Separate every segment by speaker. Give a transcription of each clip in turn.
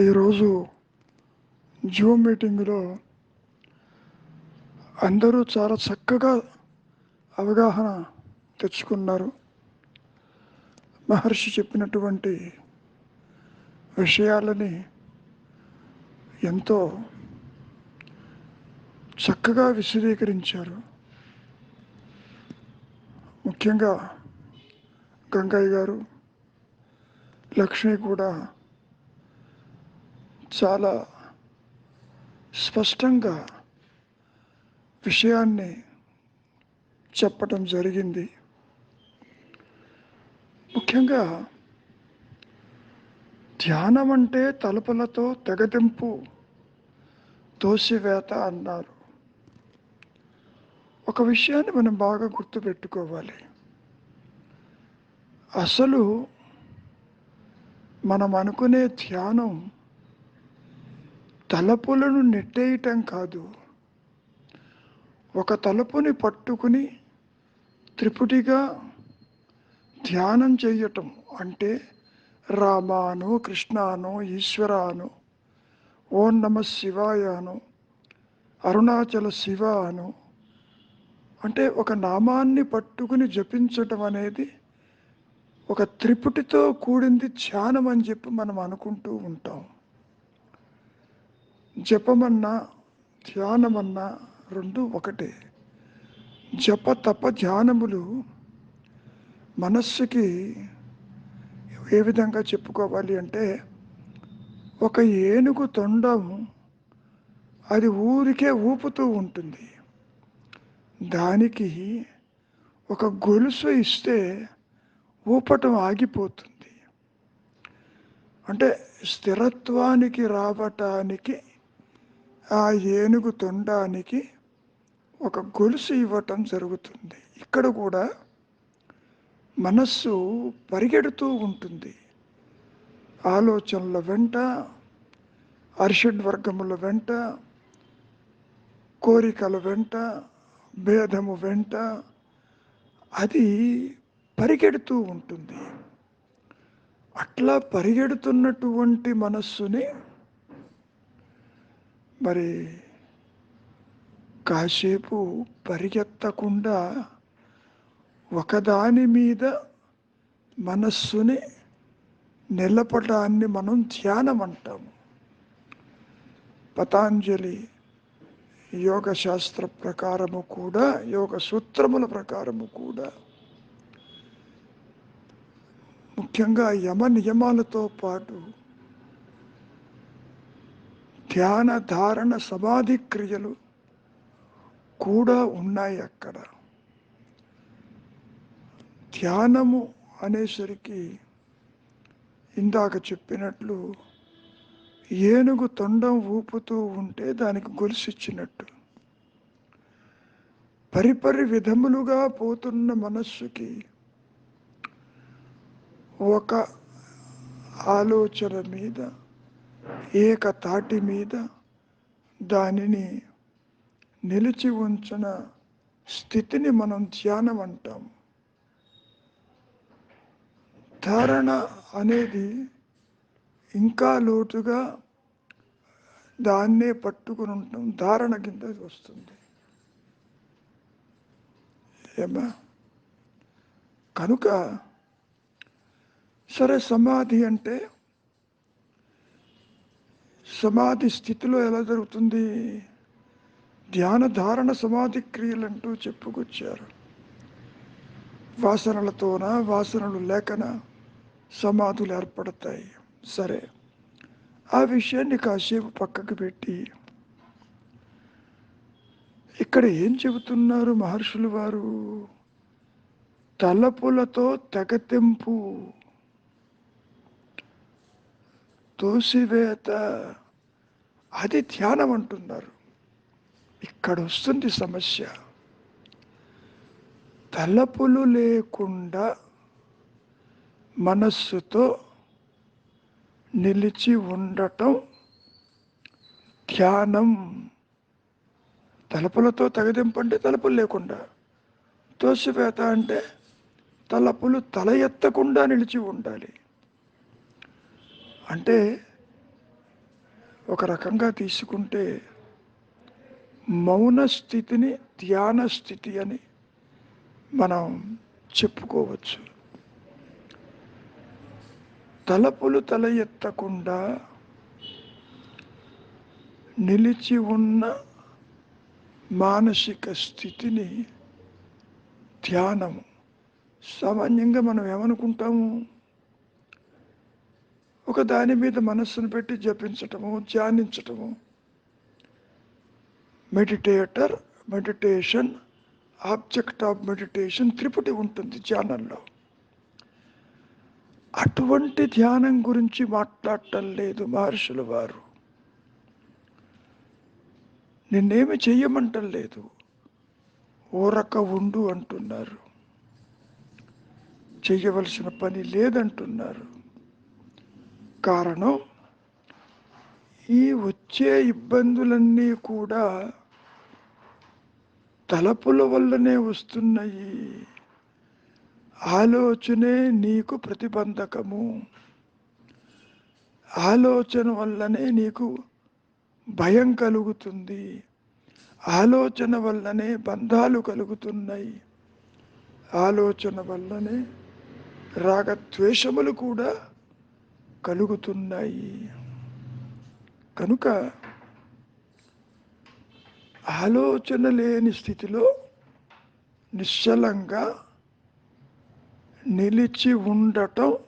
Speaker 1: ఈరోజు జూమ్ మీటింగ్లో అందరూ చాలా చక్కగా అవగాహన తెచ్చుకున్నారు. మహర్షి చెప్పినటువంటి విషయాలని ఎంతో చక్కగా విశదీకరించారు. ముఖ్యంగా గంగయ్య గారు, లక్ష్మి కూడా చాలా స్పష్టంగా విషయాన్ని చెప్పటం జరిగింది. ముఖ్యంగా ధ్యానం అంటే తలుపులతో తెగతింపు, తోసివేత అన్నారు. ఒక విషయాన్ని మనం బాగా గుర్తుపెట్టుకోవాలి. అసలు మనం అనుకునే ధ్యానం తలుపులను నెట్టేయటం కాదు. ఒక తలుపుని పట్టుకుని త్రిపుటిగా ధ్యానం చేయటం అంటే రామాను, కృష్ణాను, ఈశ్వరాను, ఓం నమ శివాయను, అరుణాచల శివ అను, అంటే ఒక నామాన్ని పట్టుకుని జపించటం అనేది ఒక త్రిపుటితో కూడింది ధ్యానం అని చెప్పి మనం అనుకుంటూ ఉంటాం. జపమన్నా ధ్యానమన్నా రెండు ఒకటే. జప తప ధ్యానములు మనస్సుకి ఏ విధంగా చెప్పుకోవాలి అంటే, ఒక ఏనుగు తొండం అది ఊరికే ఊపుతూ ఉంటుంది. దానికి ఒక గొలుసు ఇస్తే ఊపటం ఆగిపోతుంది. అంటే స్థిరత్వానికి రావటానికి ఆ ఏనుగు తొండానికి ఒక గొలుసు ఇవ్వటం జరుగుతుంది. ఇక్కడ కూడా మనస్సు పరిగెడుతూ ఉంటుంది. ఆలోచనల వెంట, అర్షడ్వర్గముల వెంట, కోరికల వెంట, భేదము వెంట అది పరిగెడుతూ ఉంటుంది. అట్లా పరిగెడుతున్నటువంటి మనస్సుని మరి కాసేపు పరిగెత్తకుండా ఒకదాని మీద మనస్సుని నిలపడాన్ని మనం ధ్యానం అంటాము. పతాంజలి యోగ శాస్త్ర ప్రకారము కూడా, యోగ సూత్రముల ప్రకారము కూడా ముఖ్యంగా యమ నియమాలతో పాటు ధ్యాన ధారణ సమాధి క్రియలు కూడా ఉన్నాయి అక్కడ. ధ్యానము అనేసరికి ఇందాక చెప్పినట్లు ఏనుగు తొండం ఊపుతూ ఉంటే దానికి గొలుసిచ్చినట్టు. పరిపరి విధములుగా పోతున్న మనస్సుకి ఒక ఆలోచన మీద, ఏకతాటి మీద దానిని నిలిచి ఉంచిన స్థితిని మనం ధ్యానం అంటాం. ధారణ అనేది ఇంకా లోతుగా దాన్నే పట్టుకుని ఉంటాం. ధారణ కింద వస్తుంది ఏమా. కనుక సరే, సమాధి అంటే సమాధి స్థితిలో ఎలా జరుగుతుంది? ధ్యాన ధారణ సమాధి క్రియలంటూ చెప్పుకొచ్చారు. వాసనలతోన, వాసనలు లేకన సమాధులు ఏర్పడతాయి. సరే, ఆ విషయాన్ని కాసేపు పక్కకు పెట్టి ఇక్కడ ఏం చెబుతున్నారు మహర్షులు వారు? తలపులతో తెగతింపు, తోసివేత, అది ధ్యానం అంటున్నారు. ఇక్కడ వస్తుంది సమస్య. తలపులు లేకుండా మనస్సుతో నిలిచి ఉండటం ధ్యానం. తలుపులతో తెగదింపు అంటే తలుపులు లేకుండా, తోసివేత అంటే తలుపులు తల ఎత్తకుండా నిలిచి ఉండాలి. అంటే ఒక రకంగా తీసుకుంటే మౌన స్థితిని ధ్యాన స్థితి అని మనం చెప్పుకోవచ్చు. తలపులు తల ఎత్తకుండా నిలిచి ఉన్న మానసిక స్థితిని ధ్యానము. సామాన్యంగా మనం ఏమనుకుంటాము, ఒక దాని మీద మనస్సును పెట్టి జపించటము, ధ్యానించటము. మెడిటేషన్, ఆబ్జెక్ట్ ఆఫ్ మెడిటేషన్ త్రిపుటి ఉంటుంది ధ్యానంలో. అటువంటి ధ్యానం గురించి మాట్లాడటం లేదు మహర్షుల వారు. నిన్నేమి చెయ్యమంటం లేదు, ఊరక ఉండు అంటున్నారు. చెయ్యవలసిన పని లేదంటున్నారు. కారణం, ఈ వచ్చే ఇబ్బందులన్నీ కూడా తలపుల వల్లనే వస్తున్నాయి. ఆలోచనే నీకు ప్రతిబంధకము. ఆలోచన వల్లనే నీకు భయం కలుగుతుంది. ఆలోచన వల్లనే బంధాలు కలుగుతున్నాయి. ఆలోచన వల్లనే రాగద్వేషములు కూడా కలుగుతున్నాయి. కనుక ఆలోచన లేని స్థితిలో నిశ్చలంగా నిలిచి ఉండటం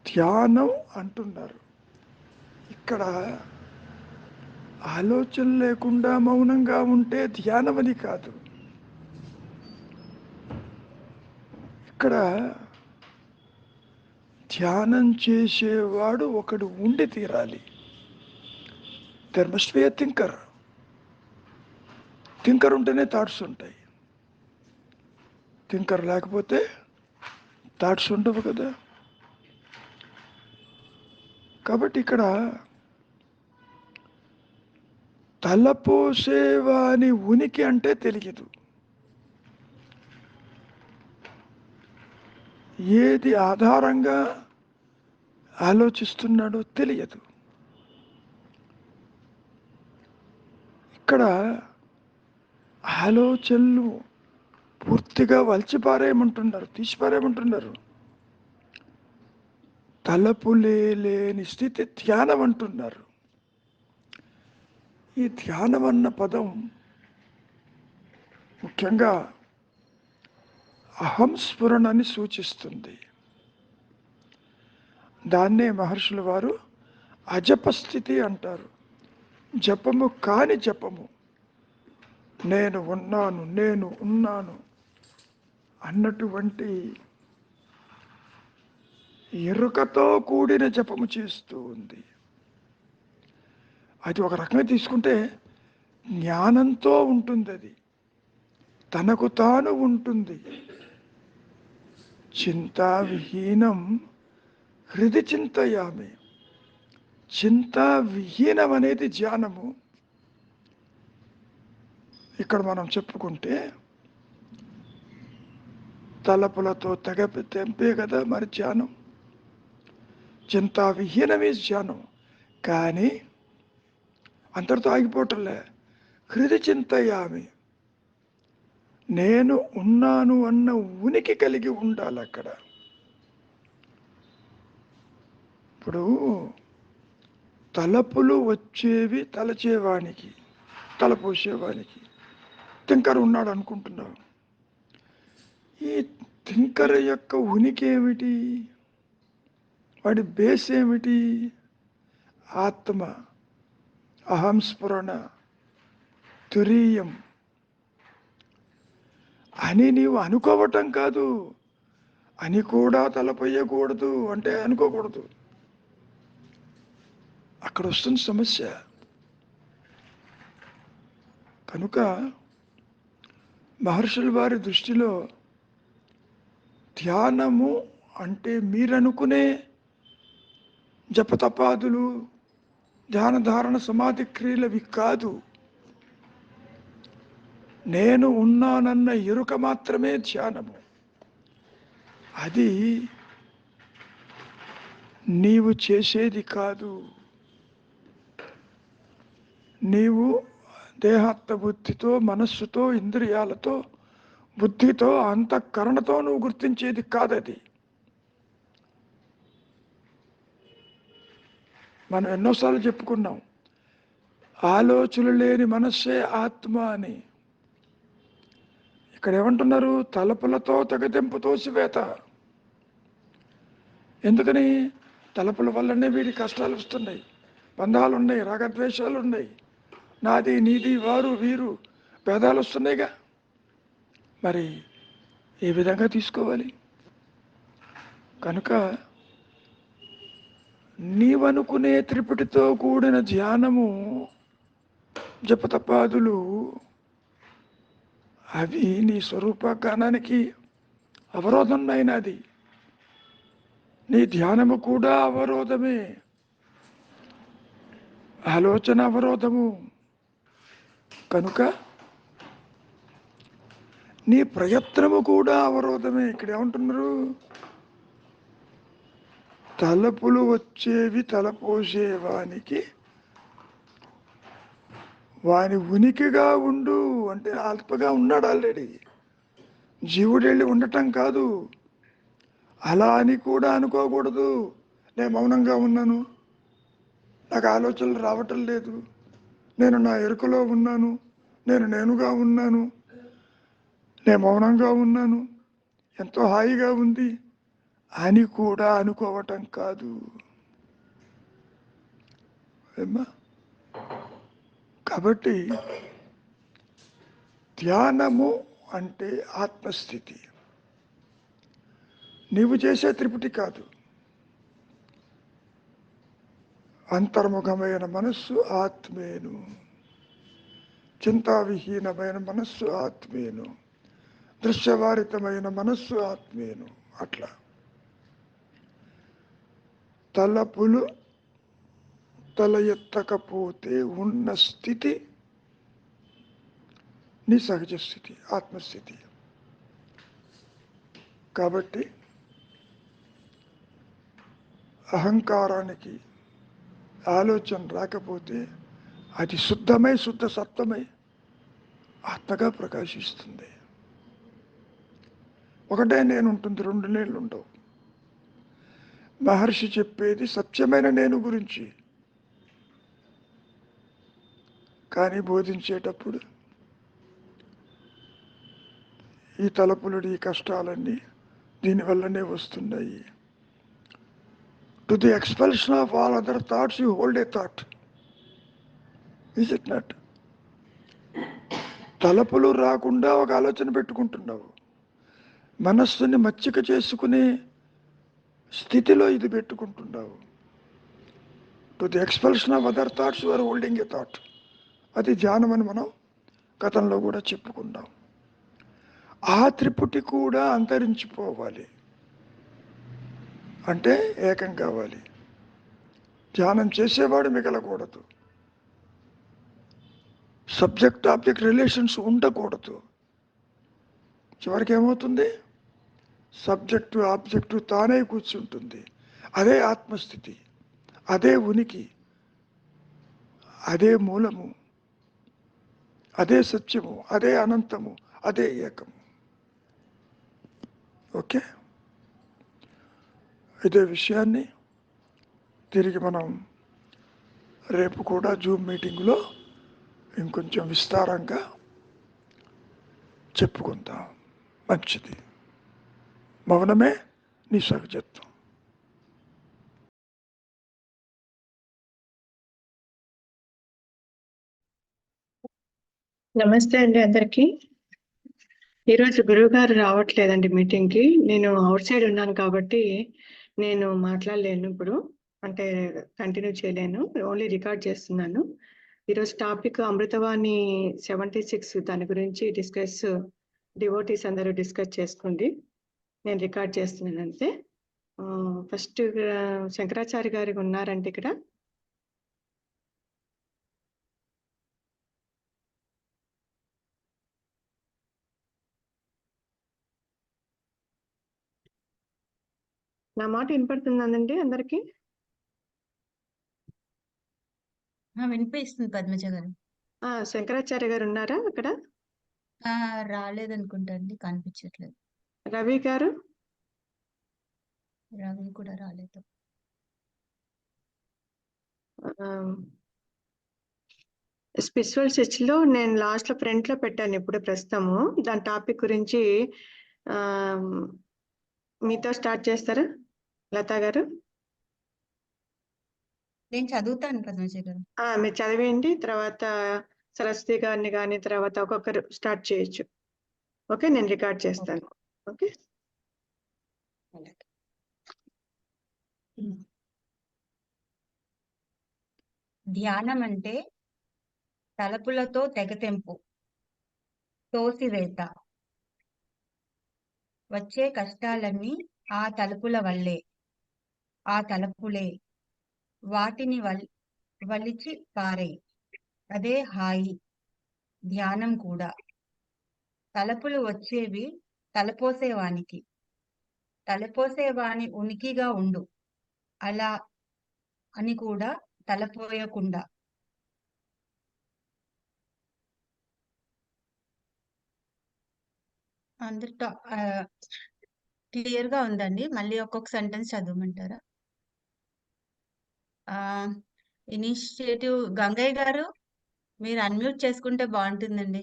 Speaker 1: ధ్యానం అంటున్నారు. ఇక్కడ ఆలోచన లేకుండా మౌనంగా ఉంటే ధ్యానమని కాదు. ఇక్కడ ధ్యానం చేసేవాడు ఒకడు ఉండి తీరాలి. There must be a thinker. Thinker ఉంటేనే థాట్స్ ఉంటాయి. థింకర్ లేకపోతే థాట్స్ ఉండవు కదా. కాబట్టి ఇక్కడ తలపోసేవాని ఉనికి అంటే తెలియదు. ఏది ఆధారంగా ఆలోచిస్తున్నాడో తెలియదు. ఇక్కడ ఆలోచనలు పూర్తిగా వలిచిపారేయమంటున్నారు, తీసిపారేయమంటున్నారు. తలపులే లేని స్థితి ధ్యానం అంటున్నారు. ఈ ధ్యానం అన్న పదం ముఖ్యంగా అహం స్ఫురణని సూచిస్తుంది. దాన్నే మహర్షుల వారు అజపస్థితి అంటారు. జపము కాని జపము. నేను ఉన్నాను అన్నటువంటి ఎరుకతో కూడిన జపము చేస్తూ ఉంది. అది ఒక రకంగా తీసుకుంటే జ్ఞానంతో ఉంటుంది. అది తనకు తాను ఉంటుంది. చింతా విహీనం హృది చింతయామి. చింతా విహీనం అనేది ధ్యానము. ఇక్కడ మనం చెప్పుకుంటే తలపులతో తెంపే కదా మరి ధ్యానం. చింతా విహీనమే ధ్యానం. కానీ అంతటితో ఆగిపోవటంలే. హృది చింతయామి, నేను ఉన్నాను అన్న ఉనికి కలిగి ఉండాలి అక్కడ. ఇప్పుడు తలపులు వచ్చేవి తలచేవానికి, తలపోసేవానికి. థింకర్ ఉన్నాడు అనుకుంటున్నావు. ఈ థింకర్ యొక్క ఉనికి ఏమిటి? వాడి బేస్ ఏమిటి? ఆత్మ, అహం స్ఫురణ, తురీయం అని నీవు అనుకోవటం కాదు. అని కూడా తలపోయకూడదు అంటే అనుకోకూడదు. అక్కడ వస్తుంది సమస్య. కనుక మహర్షుల వారి దృష్టిలో ధ్యానము అంటే మీరనుకునే జపతపాదులు, ధ్యాన ధారణ సమాధి క్రియలవి కాదు. నేను ఉన్నానన్న ఎరుక మాత్రమే ధ్యానము. అది నీవు చేసేది కాదు. నీవు దేహాత్మ బుద్ధితో, మనస్సుతో, ఇంద్రియాలతో, బుద్ధితో, అంతఃకరణతో నువ్వు గుర్తించేది కాదది. మనం ఎన్నోసార్లు చెప్పుకున్నాం, ఆలోచనలు లేని మనస్సే ఆత్మ అని. ఇక్కడ ఏమంటున్నారు? తలపులతో తెగదెంపు తోసివేత. ఎందుకని? తలపుల వల్లనే వీడి కష్టాలు వస్తున్నాయి, బంధాలు ఉన్నాయి, రాగద్వేషాలు ఉన్నాయి, నాది నీది, వారు వీరు భేదాలు వస్తున్నాయిగా. మరి ఏ విధంగా తీసుకోవాలి? కనుక నీవనుకునే త్రిపుటితో కూడిన ధ్యానము, జపతపాదులు అవి నీ స్వరూప జ్ఞానానికి అవరోధమైనది. నీ ధ్యానము కూడా అవరోధమే, ఆలోచన అవరోధము. కనుక నీ ప్రయత్నము కూడా అవరోధమే. ఇక్కడ ఏమంటున్నారు? తలపులు వచ్చేవి తలపోసేవానికి వాని ఉనికిగా ఉండు అంటే ఆత్మగా ఉన్నాడు ఆల్రెడీ. జీవుడు వెళ్ళి ఉండటం కాదు. అలా అని కూడా అనుకోకూడదు. నేను మౌనంగా ఉన్నాను, నాకు ఆలోచనలు రావటం లేదు, నేను నా ఎరుకలో ఉన్నాను, నేనుగా ఉన్నాను, నేను మౌనంగా ఉన్నాను, ఎంతో హాయిగా ఉంది అని కూడా అనుకోవటం కాదు. ఏమ్మా? కాబట్టి ధ్యానము అంటే ఆత్మస్థితి. నీవు చేసే త్రిపుటి కాదు. అంతర్ముఖమైన మనస్సు ఆత్మేను, చింతావిహీనమైన మనస్సు ఆత్మేను, దృశ్యవారితమైన మనస్సు ఆత్మేను. అట్లా తలపులు తల ఎత్తకపోతే ఉన్న స్థితి నీ సహజ స్థితి, ఆత్మస్థితి. కాబట్టి అహంకారానికి ఆలోచన రాకపోతే అది శుద్ధమై, శుద్ధ సత్వమై ఆత్మగా ప్రకాశిస్తుంది. ఒకటే నేను ఉంటుంది, రెండు నేళ్ళు ఉండవు. మహర్షి చెప్పేది సత్యమైన నేను గురించి, కానీ బోధించేటప్పుడు ఈ తలపులుడి ఈ కష్టాలన్నీ దీనివల్లనే వస్తున్నాయి. To the expulsion of all other thoughts you hold a thought. Is it not? తలపులు రాకుండా ఒక ఆలోచన పెట్టుకుంటున్నావు, మనస్సుని మచ్చిక చేసుకునే స్థితిలో ఇది పెట్టుకుంటున్నావు. To the expulsion of other thoughts you are holding a thought. అది ధ్యానం అని మనం గతంలో కూడా చెప్పుకున్నాం. ఆ త్రిపుటి కూడా అంతరించిపోవాలి అంటే ఏకం కావాలి. ధ్యానం చేసేవాడు మిగలకూడదు, సబ్జెక్ట్ ఆబ్జెక్ట్ రిలేషన్స్ ఉండకూడదు. చివరికి ఏమవుతుంది? సబ్జెక్టు ఆబ్జెక్టు తానే కూర్చుంటుంది. అదే ఆత్మస్థితి, అదే ఉనికి, అదే మూలము, అదే సత్యము, అదే అనంతము, అదే ఏకము. ఓకే, ఇదే విషయాన్ని తిరిగి మనం రేపు కూడా జూమ్ మీటింగ్లో ఇంకొంచెం విస్తారంగా చెప్పుకుందాం. మంచిది. మౌనమే నీ సహజత్వం.
Speaker 2: నమస్తే అండి అందరికి. ఈరోజు గురువు గారు రావట్లేదండి మీటింగ్కి. నేను అవుట్ సైడ్ ఉన్నాను కాబట్టి నేను మాట్లాడలేను ఇప్పుడు, అంటే కంటిన్యూ చేయలేను, ఓన్లీ రికార్డ్ చేస్తున్నాను. ఈరోజు టాపిక్ అమృతవాణి 76, దాని గురించి డిస్కస్, డివోటీస్ అందరూ డిస్కస్ చేసుకోండి. నేను రికార్డ్ చేస్తున్నాను అంతే. ఫస్ట్ శంకరాచార్య గారు ఉన్నారంటే ఇక్కడ. నా మాట వినపడుతుందండి అందరికి?
Speaker 3: వినిపిస్తుంది పద్మజ గారు.
Speaker 2: శంకరాచార్య గారు ఉన్నారా అక్కడ?
Speaker 3: రాలేదనుకుంటా అండి, కనిపించట్లేదు.
Speaker 2: రవి గారు?
Speaker 3: రవి కూడా రాలేదు.
Speaker 2: స్పిరిచువల్ చర్చ్ లో నేను లాస్ట్ లో ఫ్రంట్ లో పెట్టాను ఇప్పుడు ప్రస్తుతము. దాని టాపిక్ గురించి ఆ మీతో స్టార్ట్ చేస్తారా లతా గారు?
Speaker 3: నేను చదువుతాను పద్మజ గారు.
Speaker 2: మీరు చదివేయండి, తర్వాత సరస్వతి గారిని కానీ తర్వాత ఒక్కొక్కరు స్టార్ట్ చేయొచ్చు. ఓకే, నేను రికార్డ్ చేస్తాను. ఓకే.
Speaker 3: ధ్యానం అంటే తలపులతో తెగతెంపు, తోసివేత. వచ్చే కష్టాలన్నీ ఆ తలుపుల వల్లే, ఆ తలుపులే వాటిని వలిచి పారే. అదే హాయి ధ్యానం కూడా. తలపులు వచ్చేవి తలపోసేవానికి, తలపోసేవాని ఉనికిగా ఉండు అలా అని కూడా తలపోయకుండా. అందరితో క్లియర్ గా ఉందండి. మళ్ళీ ఒక్కొక్క సెంటెన్స్ చదవమంటారా? ఇనిషియేటివ్ గంగయ్య గారు, మీరు అన్మ్యూట్ చేసుకుంటే బాగుంటుందండి.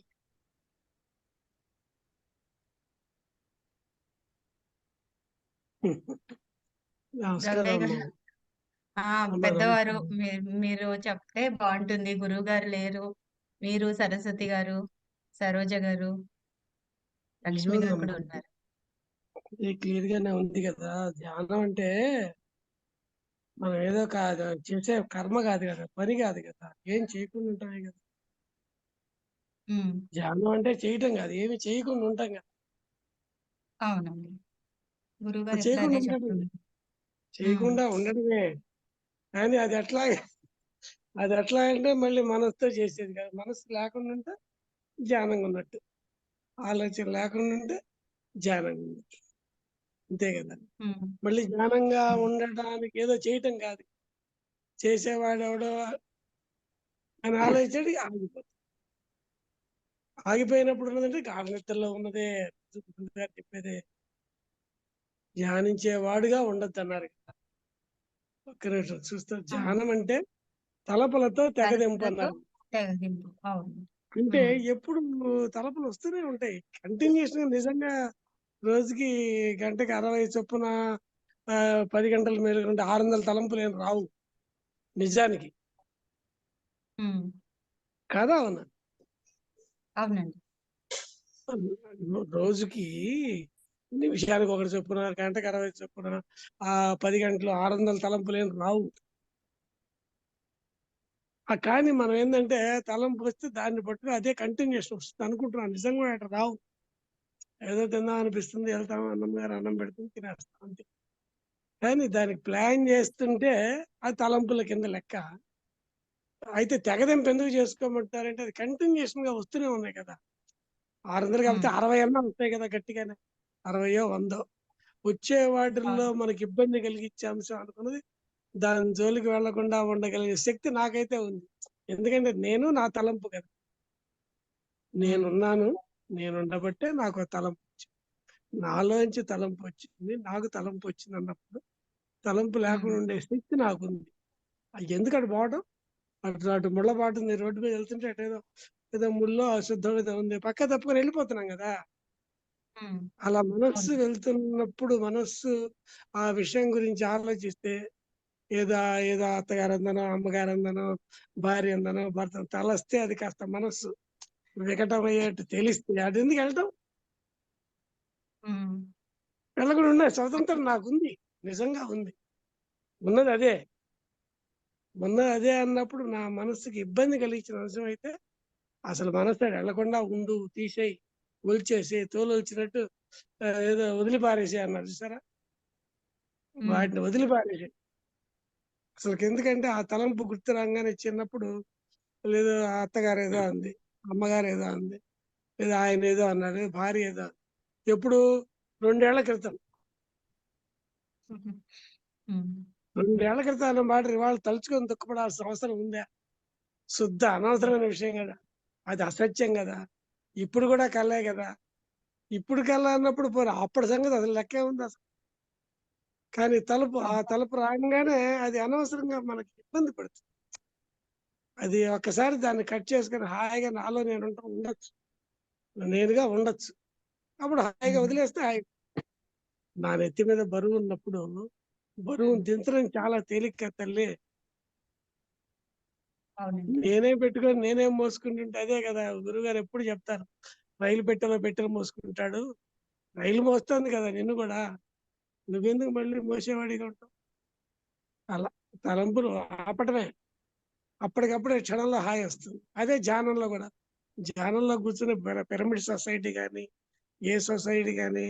Speaker 3: గంగయ్య గారు, పెద్దవారు మీరు చెప్తే బాగుంటుంది. గురువు గారు లేరు, మీరు సరస్వతి గారు, సరోజ గారు, లక్ష్మి గారు కూడా ఉన్నారు.
Speaker 4: క్లియర్ గానే ఉంది కదా. ధ్యానం అంటే మనం ఏదో కాదు చేసే కర్మ కాదు కదా, పని కాదు కదా, ఏం చేయకుండా ఉంటామే కదా. ధ్యానం అంటే చేయటం కాదు, ఏమి చేయకుండా ఉంటాం కదా.
Speaker 3: అవునండి, గురువు గారు
Speaker 4: చేయకుండా
Speaker 3: ఎప్పుడైనా
Speaker 4: ఉండటమే,
Speaker 3: చెప్తున్నారు.
Speaker 4: చేయకుండా ఉండడమే. కానీ అది ఎట్లా అంటే మళ్ళీ మనసుతో చేసేది కాదు. మనసు లేకుండా ఉంటే ధ్యానంగా ఉన్నట్టు, ఆలోచన లేకుండా ఉంటే ధ్యానంగా ఉన్నట్టు, అంతే కదా. మళ్ళీ ధ్యానంగా ఉండటానికి ఏదో చేయటం కాదు, చేసేవాడు ఎవడో అని ఆలోచించి ఆగిపోతుంది. ఆగిపోయినప్పుడు ఉన్నదంటే గాఢ నిద్రలో ఉన్నదే చెప్పేదే. ధ్యానించేవాడుగా ఉండద్దు అన్నారు కదా. ఒక్క నిమిషం చూస్తా. ధ్యానం అంటే తలపులతో తెగదెంపు అన్నారు. అంటే ఎప్పుడు తలపులు వస్తూనే ఉంటాయి కంటిన్యూషన్ గా. నిజంగా రోజుకి గంటకి 60 చొప్పున 10 గంటల మేలుకుంటే 600 తలంపులు ఏం రావు నిజానికి. కదా అవునా?
Speaker 3: అవునండి.
Speaker 4: రోజుకి నిమిషానికి 1 చొప్పున, గంటకి 60 చొప్పున 10 గంటలు 600 తలంపులు ఏం రావు. కానీ మనం ఏంటంటే తలంపు వస్తే దాన్ని బట్టి అదే కంటిన్యూషన్ వస్తుంది అనుకుంటున్నాం. నిజంగా అట్లా రావు. ఏదో తిందాం అనిపిస్తుంది, వెళ్తాం, అన్నం గారు అన్నం పెడుతుంది, తినేస్తాం అంతే. కానీ దానికి ప్లాన్ చేస్తుంటే అది తలంపుల కింద లెక్క. అయితే తెగదెంపు ఎందుకు చేసుకోమంటారంటే అది కంటిన్యూషన్ గా వస్తూనే ఉన్నాయి కదా. 600 కాబట్టి 60 అన్నా వస్తాయి కదా గట్టిగానే. 60 100 వచ్చే వాటిల్లో మనకి ఇబ్బంది కలిగించే అంశం అనుకున్నది దాని జోలికి వెళ్లకుండా ఉండగలిగే శక్తి నాకైతే ఉంది. ఎందుకంటే నేను నా తలంపు కదా. నేనున్నాను, నేనుండబట్టే నాకు తలంపు వచ్చింది. నాలోంచి తలంపు వచ్చింది, నాకు తలంపు వచ్చింది అన్నప్పుడు తలంపు లేకుండా ఉండే శక్తి నాకుంది. ఎందుకని పోవడం? అటు ముళ్ళబాటు ఉంది, రోడ్డు మీద వెళ్తుంటే ఏదో ముళ్ళో అశుద్ధం ఏదో ఉంది, పక్క తప్పుకొని వెళ్ళిపోతున్నాం కదా. అలా మనస్సు వెళ్తున్నప్పుడు మనస్సు ఆ విషయం గురించి ఆలోచిస్తే ఏదో ఏదో అత్తగారు అందనో, అమ్మగారు అందనో, భార్య అందనో, భర్త తలస్తే అది కాస్త మనస్సు వికటమయ్యేట్టు తెలిస్తే అది ఎందుకు వెళ్ళటం? వెళ్ళకుండా ఉండే స్వతంత్రం నాకుంది, నిజంగా ఉంది. ఉన్నది అదే అన్నప్పుడు నా మనస్సుకి ఇబ్బంది కలిగించిన అంశం అయితే అసలు మనస్సు వెళ్లకుండా ఉండు, తీసేయి, ఒలిచేసి తోలొలిచినట్టు ఏదో వదిలిపారేసి అన్నారు చూసారా, వాటిని వదిలిపారేసి. అసలు ఎందుకంటే ఆ తలంపు గుర్తు రాగానే చిన్నప్పుడు లేదో అత్తగారు ఏదో అంది, అమ్మగారు ఏదో అంది, లేదా ఆయన ఏదో అన్నాడు, భార్య ఏదో అంది. ఎప్పుడు 2 ఏళ్ల క్రితం. 2 ఏళ్ల క్రితం అన్న మాట ఇవాళ తలుచుకొని దుఃఖపడాల్సిన అవసరం ఉందా? శుద్ధ అనవసరమైన విషయం కదా, అది అసత్యం కదా, ఇప్పుడు కూడా కలే కదా, ఇప్పుడు కల్లా అన్నప్పుడు పోనీ అప్పటి సంగతి అసలు లెక్కే ఉంది అసలు. కానీ ఆ తలుపు రాగానే అది అనవసరంగా మనకి ఇబ్బంది పడుతుంది. అది ఒక్కసారి దాన్ని కట్ చేసుకొని హాయిగా నాలో నేను ఉండొచ్చు, నేనుగా ఉండొచ్చు. అప్పుడు హాయిగా వదిలేస్తే హాయి. నా నెత్తి మీద బరువు ఉన్నప్పుడు బరువును దించడం చాలా తేలిక తల్లి.
Speaker 3: అవునండి.
Speaker 4: నేనే పెట్టుకొని నేనేం మోసుకుంటుంటే అదే కదా గురుగారు ఎప్పుడు చెప్తారు, రైలు పెట్టెలో మోసుకుంటాడు, రైలు మోస్తుంది కదా నిన్ను కూడా, నువ్వెందుకు మళ్ళీ మోసేవాడిగా ఉంటావు. అలా తలంపులు ఆపటమే, అప్పటికప్పుడే క్షణంలో హాయి వస్తుంది. అదే ధ్యానంలో కూడా, ధ్యానంలో కూర్చుని పిరమిడ్ సొసైటీ కానీ ఏ సొసైటీ కానీ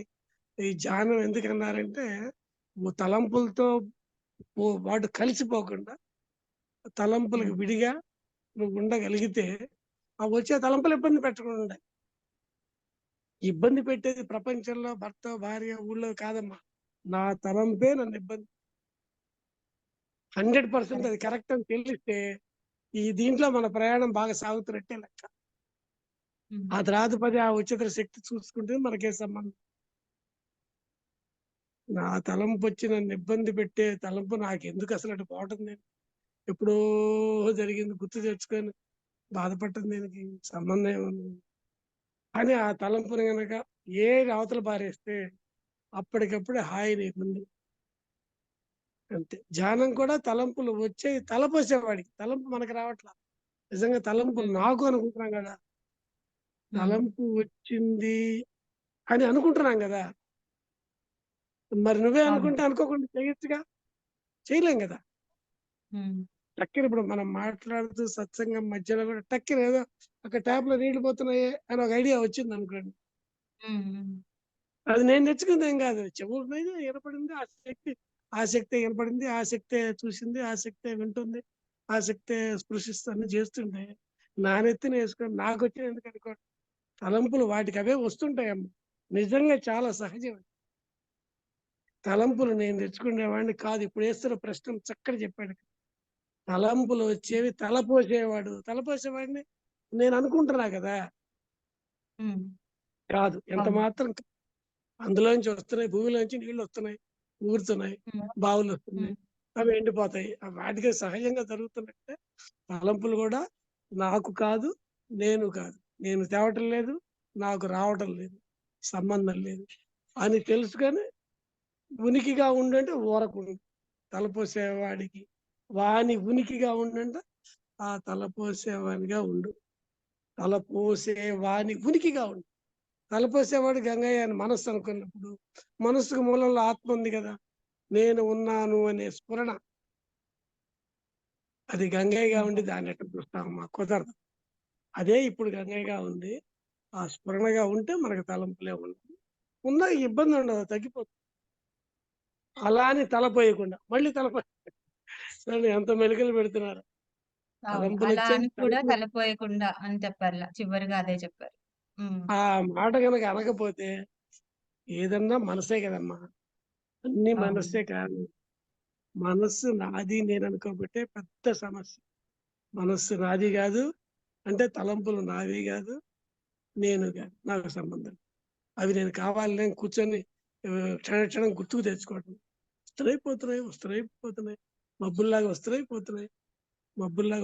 Speaker 4: ఈ ధ్యానం ఎందుకన్నారంటే తలంపులతో వాడు కలిసిపోకుండా తలంపులకు విడిగా నువ్వు ఉండగలిగితే ఆ వచ్చే తలంపులు ఇబ్బంది పెట్టకుండా ఉంటాయి. ఇబ్బంది పెట్టేది ప్రపంచంలో భర్త భార్య ఊళ్ళో కాదమ్మా, నా తలంపే నన్ను ఇబ్బంది. 100% అది కరెక్ట్ అని తెలిస్తే ఈ దీంట్లో మన ప్రయాణం బాగా సాగుతున్నట్టే లెక్క. ఆ తర్వాత పది ఆ ఉచిత శక్తి చూసుకుంటే మనకే సంబంధం. నా తలంపు వచ్చి నన్ను ఇబ్బంది పెట్టే తలంపు నాకు ఎందుకు అసలు అటు పోవటం, నేను ఎప్పుడో జరిగింది గుర్తు తెచ్చుకొని బాధపడటం దీనికి సంబంధం ఏముంది అని ఆ తలంపుని గనక ఏ అవతల పారేస్తే అప్పటికప్పుడే హాయి నీకుంది. అంతే. ధ్యానం కూడా తలంపులు వచ్చే తలపోసేవాడికి, తలంపు మనకు రావట్లా. నిజంగా తలంపు నాకు అనుకుంటున్నాం కదా, తలంపు వచ్చింది అని అనుకుంటున్నాం కదా, మరి నువ్వే అనుకుంటే అనుకోకుండా చేయొచ్చుగా, చేయలేం కదా. టక్కిన ఇప్పుడు మనం మాట్లాడుతూ సత్సంగం మధ్యలో కూడా టక్కిన ఏదో ఒక ట్యాప్ లో నీళ్లు పోతున్నాయి అని ఒక ఐడియా వచ్చింది అనుకోండి, అది నేను తెచ్చుకుంది ఏం కాదు, చెవుల మీద వినపడింది ఆ శక్తి వినపడింది, ఆ శక్తే చూసింది, ఆ శక్తే వింటుంది, ఆ శక్తే స్పృశిస్తుంది చేస్తుంటే నానెత్తిన వేసుకొని నాకు వచ్చిన ఎందుకు అనుకో, తలంపులు వాటికి అవే వస్తుంటాయమ్మ. నిజంగా చాలా సహజం. తలంపులు నేను తెచ్చుకునేవాడిని కాదు. ఇప్పుడు వేస్తున్న ప్రశ్న చక్కటి చెప్పాడు. తలంపులు వచ్చేవి తలపోసేవాడిని నేను అనుకుంటున్నా కదా, కాదు ఎంత మాత్రం. అందులోంచి వస్తున్నాయి, భూమిలోంచి నీళ్లు వస్తున్నాయి, ఊరుతున్నాయి, బావులు వస్తున్నాయి, అవి ఎండిపోతాయి. వాటికి సహజంగా జరుగుతున్నట్టే తలంపులు కూడా నాకు కాదు, నేను కాదు, నేను తేవటం లేదు, నాకు రావటం లేదు, సంబంధం లేదు అని తెలుసుకొని ఉనికిగా ఉండంటే ఊరకుండు. తలపోసేవాడికి వాని ఉనికిగా ఉండంటే ఆ తలపోసేవానిగా ఉండు, తలపోసే వాని ఉనికిగా ఉండు. తలపోసేవాడు గంగయ్య అని మనస్సు అనుకున్నప్పుడు మనస్సుకు మూలంలో ఆత్మ ఉంది కదా, నేను ఉన్నాను అనే స్ఫురణ, అది గంగయ్యగా ఉండి దాన్ని ఎట్లా చూస్తామమ్మా, కుదరదు. అదే ఇప్పుడు గంగయ్యగా ఉంది, ఆ స్ఫురణగా ఉంటే మనకు తలంపులే ఉండదు, ఉన్నా ఇబ్బంది ఉండదు, తగ్గిపోతుంది. అలా అని తలపోయకుండా మళ్ళీ సరే ఎంత మెలికలు పెడుతున్నారు. తలంపులు
Speaker 3: అలా
Speaker 4: వచ్చే
Speaker 3: అని కూడా తలపోయకుండా అని చెప్పారు, చివరిగా అదే చెప్పారు.
Speaker 4: ఆ మాట కనుక అనకపోతే ఏదన్నా మనసే కదమ్మా, అన్ని మనస్సే కాదు. మనస్సు నాది నేను అనుకోబట్టే పెద్ద సమస్య. మనస్సు నాది కాదు అంటే తలంపులు నావి కాదు, నేను కాదు, నాకు సంబంధం. అవి నేను కావాలని కూర్చొని క్షణం గుర్తుకు తెచ్చుకోవటం. వస్తున్నాయి, మబ్బుల్లాగా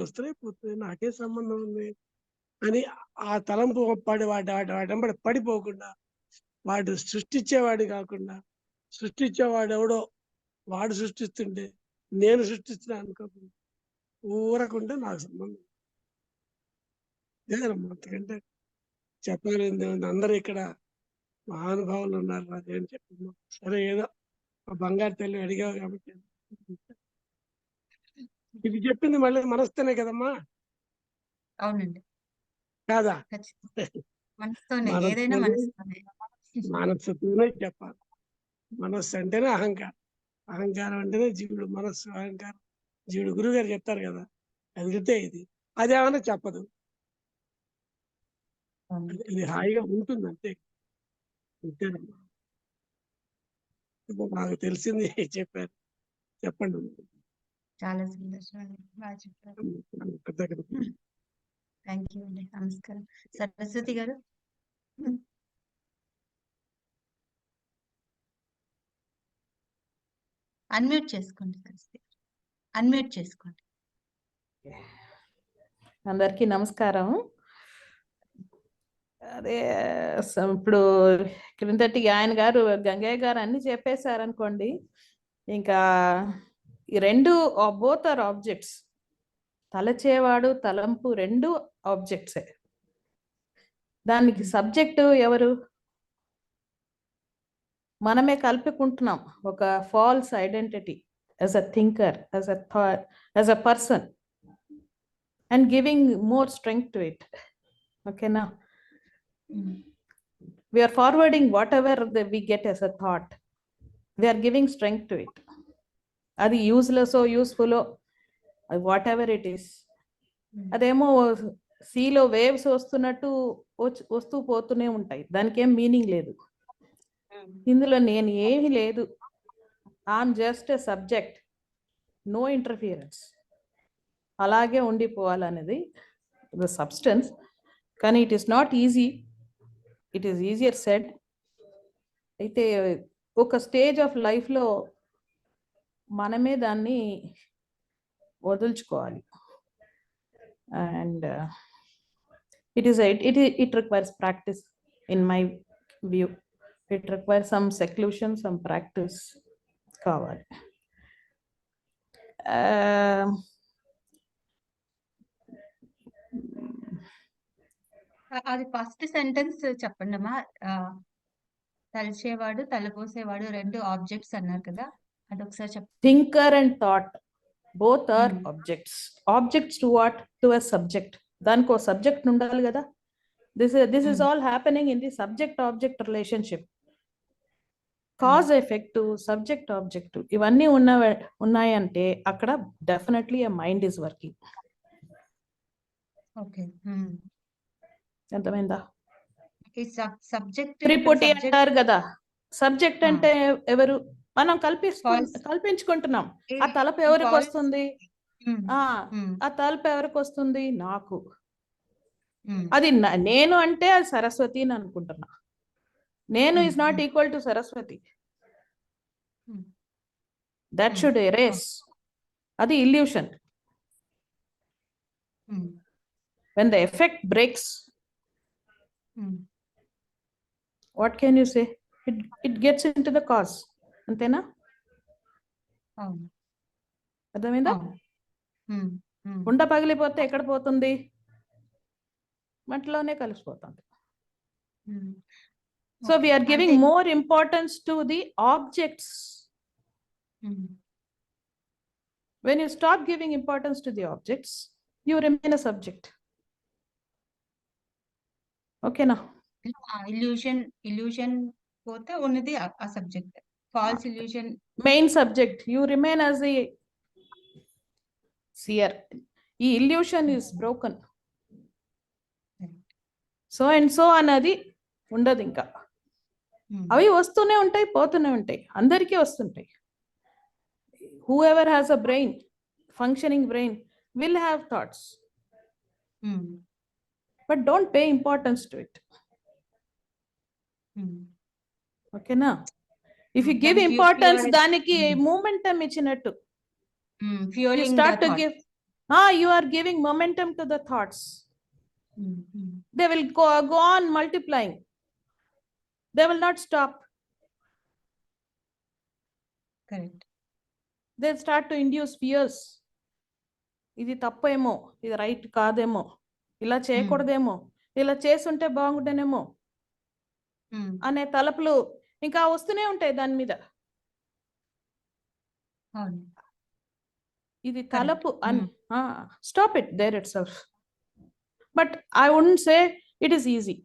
Speaker 4: వస్తున్నాయి, నాకే సంబంధం ఉంది అని ఆ తలంపు వాటి పడిపోకుండా, వాడు సృష్టించేవాడు కాకుండా, సృష్టించేవాడు ఎవడో వాడు సృష్టిస్తుంటే నేను సృష్టిస్తున్నా అనుకోకుండా ఊరకుంటే నాకు సంబంధం లేదమ్మా. అంతకంటే చెప్పగలిగింది అందరూ ఇక్కడ మహానుభావులు ఉన్నారు, అదేం చెప్తున్నాం. సరే ఏదో బంగారు తల్లి అడిగావు కాబట్టి ఇది చెప్పింది మళ్ళీ మనస్తోనే కదమ్మా,
Speaker 3: అవునండి,
Speaker 4: కాదా?
Speaker 3: మనసుతోనే, ఏదైనా మనసుతోనే.
Speaker 4: మనస్సుతోనే చెప్పాలి. మనస్సు అంటేనే అహంకారం, అహంకారం అంటేనే జీవుడు. మనస్సు అహంకారం జీవుడు. గురువు గారు చెప్తారు కదా, అదిగితే ఇది అదేమన్నా చెప్పదు, ఇది హాయిగా ఉంటుంది అంతే. అంతేనమ్మా. ఇప్పుడు నాకు తెలిసింది చెప్పారు, చెప్పండి.
Speaker 3: చాలా సంతోషం అండి. బాగా చెప్పారు.
Speaker 4: కృతజ్ఞతలు.
Speaker 3: థ్యాంక్ యూ అండి. నమస్కారం. సరస్వతి గారు. అన్మ్యూట్ చేసుకోండి సరస్వతి గారు. అన్మ్యూట్ చేసుకోండి.
Speaker 5: అందరికీ నమస్కారం. అదే ఇప్పుడు క్రిందటి ఆయన గారు గంగయ్య గారు అన్ని చెప్పేశారు అనుకోండి. ఇంకా ఈ రెండు బోత్ ఆర్ ఆబ్జెక్ట్స్. తలచేవాడు తలంపు రెండు ఆబ్జెక్ట్సే. దానికి సబ్జెక్టు ఎవరు? మనమే కల్పుకుంటున్నాం ఒక false identity as a thinker, as a person, and giving more strength to it. Okay, now we are forwarding whatever we get as a thought. We are giving strength to it. Adi useless or useful or whatever it is. Ademo sea lo waves వస్తున్నట్టు వస్తూ పోతూనే ఉంటాయి. దానికి ఏం meaning లేదు. ఇందులో నేను ఏమీ లేదు. I'm just a subject, no interference. అలాగే ఉండిపోవాలనేది ద సబ్స్టెన్స్. కానీ it is not easy, it is easier said. అయితే ఒక స్టేజ్ ఆఫ్ లైఫ్లో మనమే దాన్ని వదులుచుకోవాలి. And it requires practice in my view. It requires some seclusion, some practice కావాలి.
Speaker 3: అది ఫస్ట్ సెంటెన్స్ చెప్పండి అమ్మా. తలచేవాడు తలపోసేవాడు రెండు ఆబ్జెక్ట్స్ అన్నారు కదా, అది ఒకసారి చెప్పండి.
Speaker 5: Thinker and thought both are objects. Objects to what? To a subject. దానికి ఒక సబ్జెక్ట్ ఉండాలి కదా. This is all happening in the subject object relationship. Cause effect, subject object ఇవన్నీ ఉన్నాయంటే అక్కడ definitely a mind is working.
Speaker 3: Okay.
Speaker 5: అర్థమైందా?
Speaker 3: Subject
Speaker 5: త్రిపుటి అంటారు కదా. సబ్జెక్ట్ అంటే ఎవరు? మనం
Speaker 3: False.
Speaker 5: కల్పించుకుంటున్నాం. ఆ తలపు ఎవరికి
Speaker 3: False.
Speaker 5: వస్తుంది? ఆ తలపు ఎవరికి వస్తుంది? నాకు. అది నేను అంటే అది సరస్వతి అని అనుకుంటున్నా. నేను is not equal to Saraswati. That should erase. అది illusion. When the effect breaks, what can you say? It gets into the cause. అంతేనా? అర్థమైందా? ఉండ పగిలిపోతే ఎక్కడ పోతుంది? మంటలోనే కలిసిపోతుంది. So we are giving more importance to the objects. When you stop giving importance to the objects, you remain a subject. Okay na?
Speaker 3: Illusion పోతే ఉన్నది ఆ subject. False illusion
Speaker 5: Main subject. You remain as a seer. ఈ illusion is broken. So and so అన్నది ఉండదు ఇంకా. అవి వస్తూనే ఉంటాయి, పోతూనే ఉంటాయి. అందరికీ వస్తుంటాయి. Whoever has a brain, functioning brain, will have thoughts. But don't pay importance to it. Okay na? If you give importance, దానికి momentum ఇచ్చినట్టు. You start to give, you are giving momentum to the thoughts. They will go on multiplying. They will not stop.
Speaker 3: Correct.
Speaker 5: They'll start to induce fears. ఇది తప్పేమో, ఇది right కాదేమో, ఇలా చేయకూడదేమో, ఇలా చేస్తుంటే బాగుంటేనేమో అనే తలపులు ఇంకా వస్తూనే ఉంటాయి దాని మీద. ఇది తలపు అని stop it there itself. But I wouldn't say it is easy.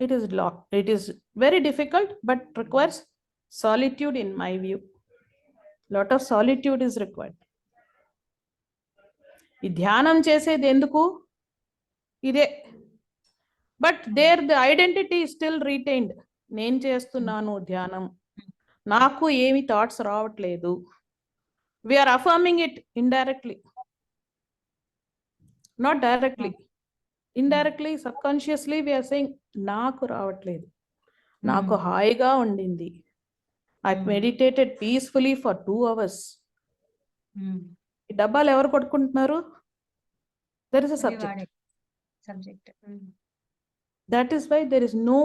Speaker 5: It is it is very difficult, but requires solitude in my view. Lot of solitude is required. ఈ ధ్యానం చేసేది ఎందుకు? ఇదే. But there the identity still retained. నేను చేస్తున్నాను ధ్యానం, నాకు ఏమి థాట్స్ రావట్లేదు, We are affirming it indirectly, not directly. Indirectly, subconsciously, we are saying, నాకు రావట్లేదు, నాకు హాయిగా ఉండింది, I meditated peacefully for 2 hours. ఈ డబ్బాలు ఎవరు కొట్టుకుంటున్నారు? There is a subject.
Speaker 3: Subject.
Speaker 5: That is why there is no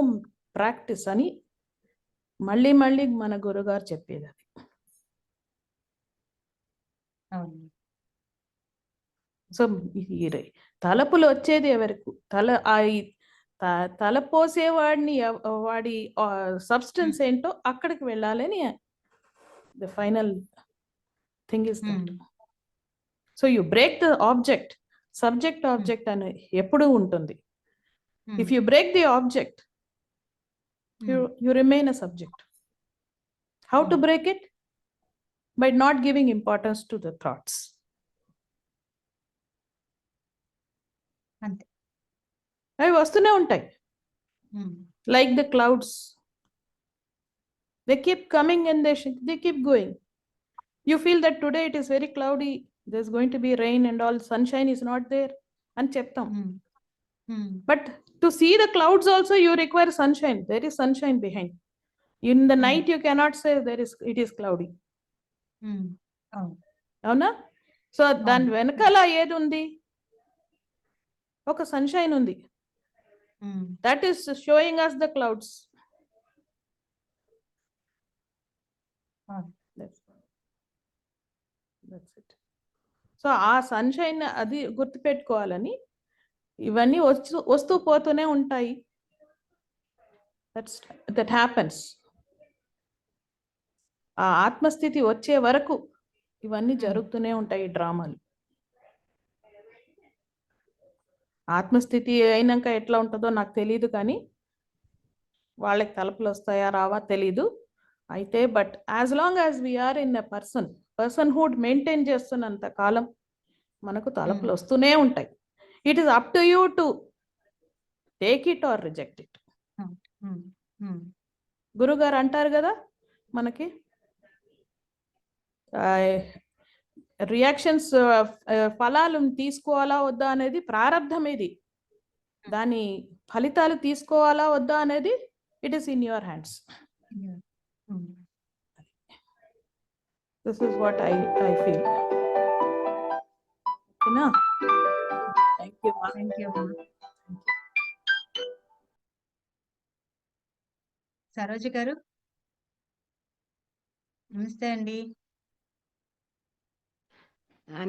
Speaker 5: practice అని మళ్ళీ మళ్ళీ మన గురుగారు చెప్పేది అది.
Speaker 3: అవును.
Speaker 5: సో తలపులు వచ్చేది ఎవరికి? తల పోసేవాడిని వాడి సబ్స్టెన్స్ ఏంటో అక్కడికి వెళ్ళాలని the final thing is that. So you break the object, subject object అని ఎప్పుడూ ఉంటుంది. If you break the object, you remain a subject. How to break it? By not giving importance to the thoughts.
Speaker 3: అంతే.
Speaker 5: అవి వస్తూనే ఉంటాయి, like the clouds. They keep coming and they keep going. You feel that today it is very cloudy, there's going to be rain and all, sunshine is not there అని చెప్తాం. But to see the clouds also you require sunshine. There is sunshine behind. In the night you cannot say it is cloudy. అవునా? So దాని వెనకాల ఏది ఉంది? ఒక sunshine ఉంది. That is showing us the clouds. That's it. So ఆ sunshine అది గుర్తుపెట్టుకోవాలని ఇవన్నీ వస్తూ పోతూనే ఉంటాయి. That happens. ఆ ఆత్మస్థితి వచ్చే వరకు ఇవన్నీ జరుగుతూనే ఉంటాయి డ్రామాలు. ఆత్మస్థితి అయినాక ఎట్లా ఉంటుందో నాకు తెలియదు, కానీ వాళ్ళకి తలుపులు వస్తాయా రావా తెలీదు. అయితే but as long as we are in a personhood maintain చేస్తున్నంత కాలం మనకు తలుపులు వస్తూనే ఉంటాయి. It is up to you to take it or reject it. గురుగారు అంటారు కదా మనకి, రియాక్షన్స్ ఫలాలు తీసుకోవాలా వద్దా అనేది ప్రారబ్ధం. ఇది దాని ఫలితాలు తీసుకోవాలా వద్దా అనేది it is in your hands. This is what I feel. ఓకేనా?
Speaker 3: Thank you. సరోజ గారు, నమస్తే అండి.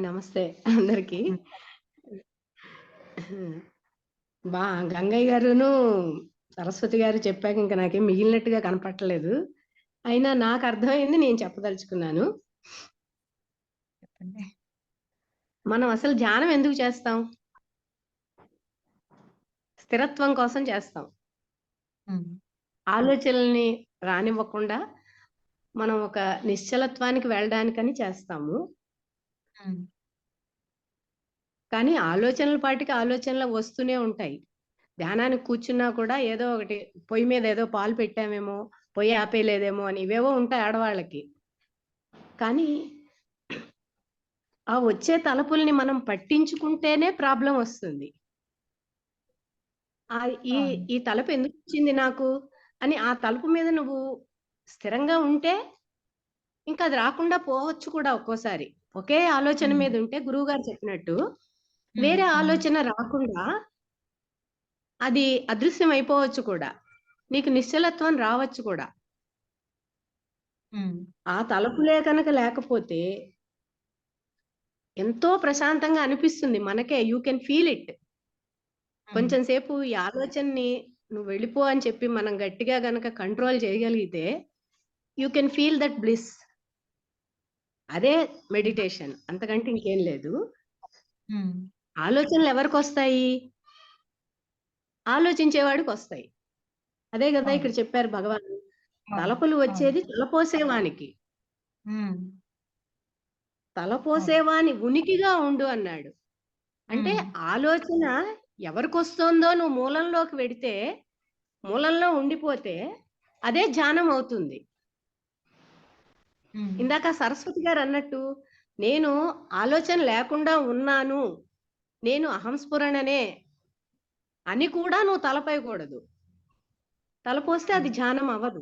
Speaker 6: నమస్తే అందరికి. గంగయ్య గారును సరస్వతి గారు చెప్పాక ఇంకా నాకేం మిగిలినట్టుగా కనపట్టలేదు. అయినా నాకు అర్థమైంది, నేను చెప్పదలుచుకున్నాను.
Speaker 3: చెప్పండి.
Speaker 6: మనం అసలు ధ్యానం ఎందుకు చేస్తాం? స్థిరత్వం కోసం చేస్తాం. ఆలోచనల్ని రానివ్వకుండా మనం ఒక నిశ్చలత్వానికి వెళ్ళడానికని చేస్తాము. కానీ ఆలోచనల పాటికి ఆలోచనలు వస్తూనే ఉంటాయి. ధ్యానానికి కూర్చున్నా కూడా ఏదో ఒకటి, పొయ్యి మీద ఏదో పాలు పెట్టామేమో, పొయ్యి ఆపేయలేదేమో అని ఇవేవో ఉంటాయి ఆడవాళ్ళకి. కానీ ఆ వచ్చే తలుపుల్ని మనం పట్టించుకుంటేనే ప్రాబ్లం వస్తుంది. ఈ తలుపు ఎందుకు వచ్చింది నాకు అని ఆ తలుపు మీద నువ్వు స్థిరంగా ఉంటే ఇంకా అది రాకుండా పోవచ్చు కూడా. ఒక్కోసారి ఒకే ఆలోచన మీద ఉంటే గురువు గారు చెప్పినట్టు వేరే ఆలోచన రాకుండా అది అదృశ్యం అయిపోవచ్చు కూడా, నీకు నిశ్చలత్వం రావచ్చు కూడా. ఆ తలుపులే కనుక లేకపోతే ఎంతో ప్రశాంతంగా అనిపిస్తుంది మనకే. You can feel it. కొంచెం సేపు ఈ ఆలోచనని నువ్వు వెళ్ళిపో అని చెప్పి మనం గట్టిగా గనక కంట్రోల్ చేయగలిగితే you can feel that bliss. అదే మెడిటేషన్, అంతకంటే ఇంకేం లేదు. ఆలోచనలు ఎవరికి వస్తాయి? ఆలోచించేవాడికి వస్తాయి. అదే కదా ఇక్కడ చెప్పారు భగవాన్, తలపులు వచ్చేది తలపోసేవానికి. తలపోసేవాని ఉనికిగా ఉండు అన్నాడు. అంటే ఆలోచన ఎవరికి వస్తుందో నువ్వు మూలంలోకి వెడితే, మూలంలో ఉండిపోతే అదే ధ్యానం అవుతుంది. ఇందాక సరస్వతి గారు అన్నట్టు నేను ఆలోచన లేకుండా ఉన్నాను, నేను అహంస్ఫురణనే అని కూడా నువ్వు తలపోయకూడదు. తలపోస్తే అది ధ్యానం అవ్వదు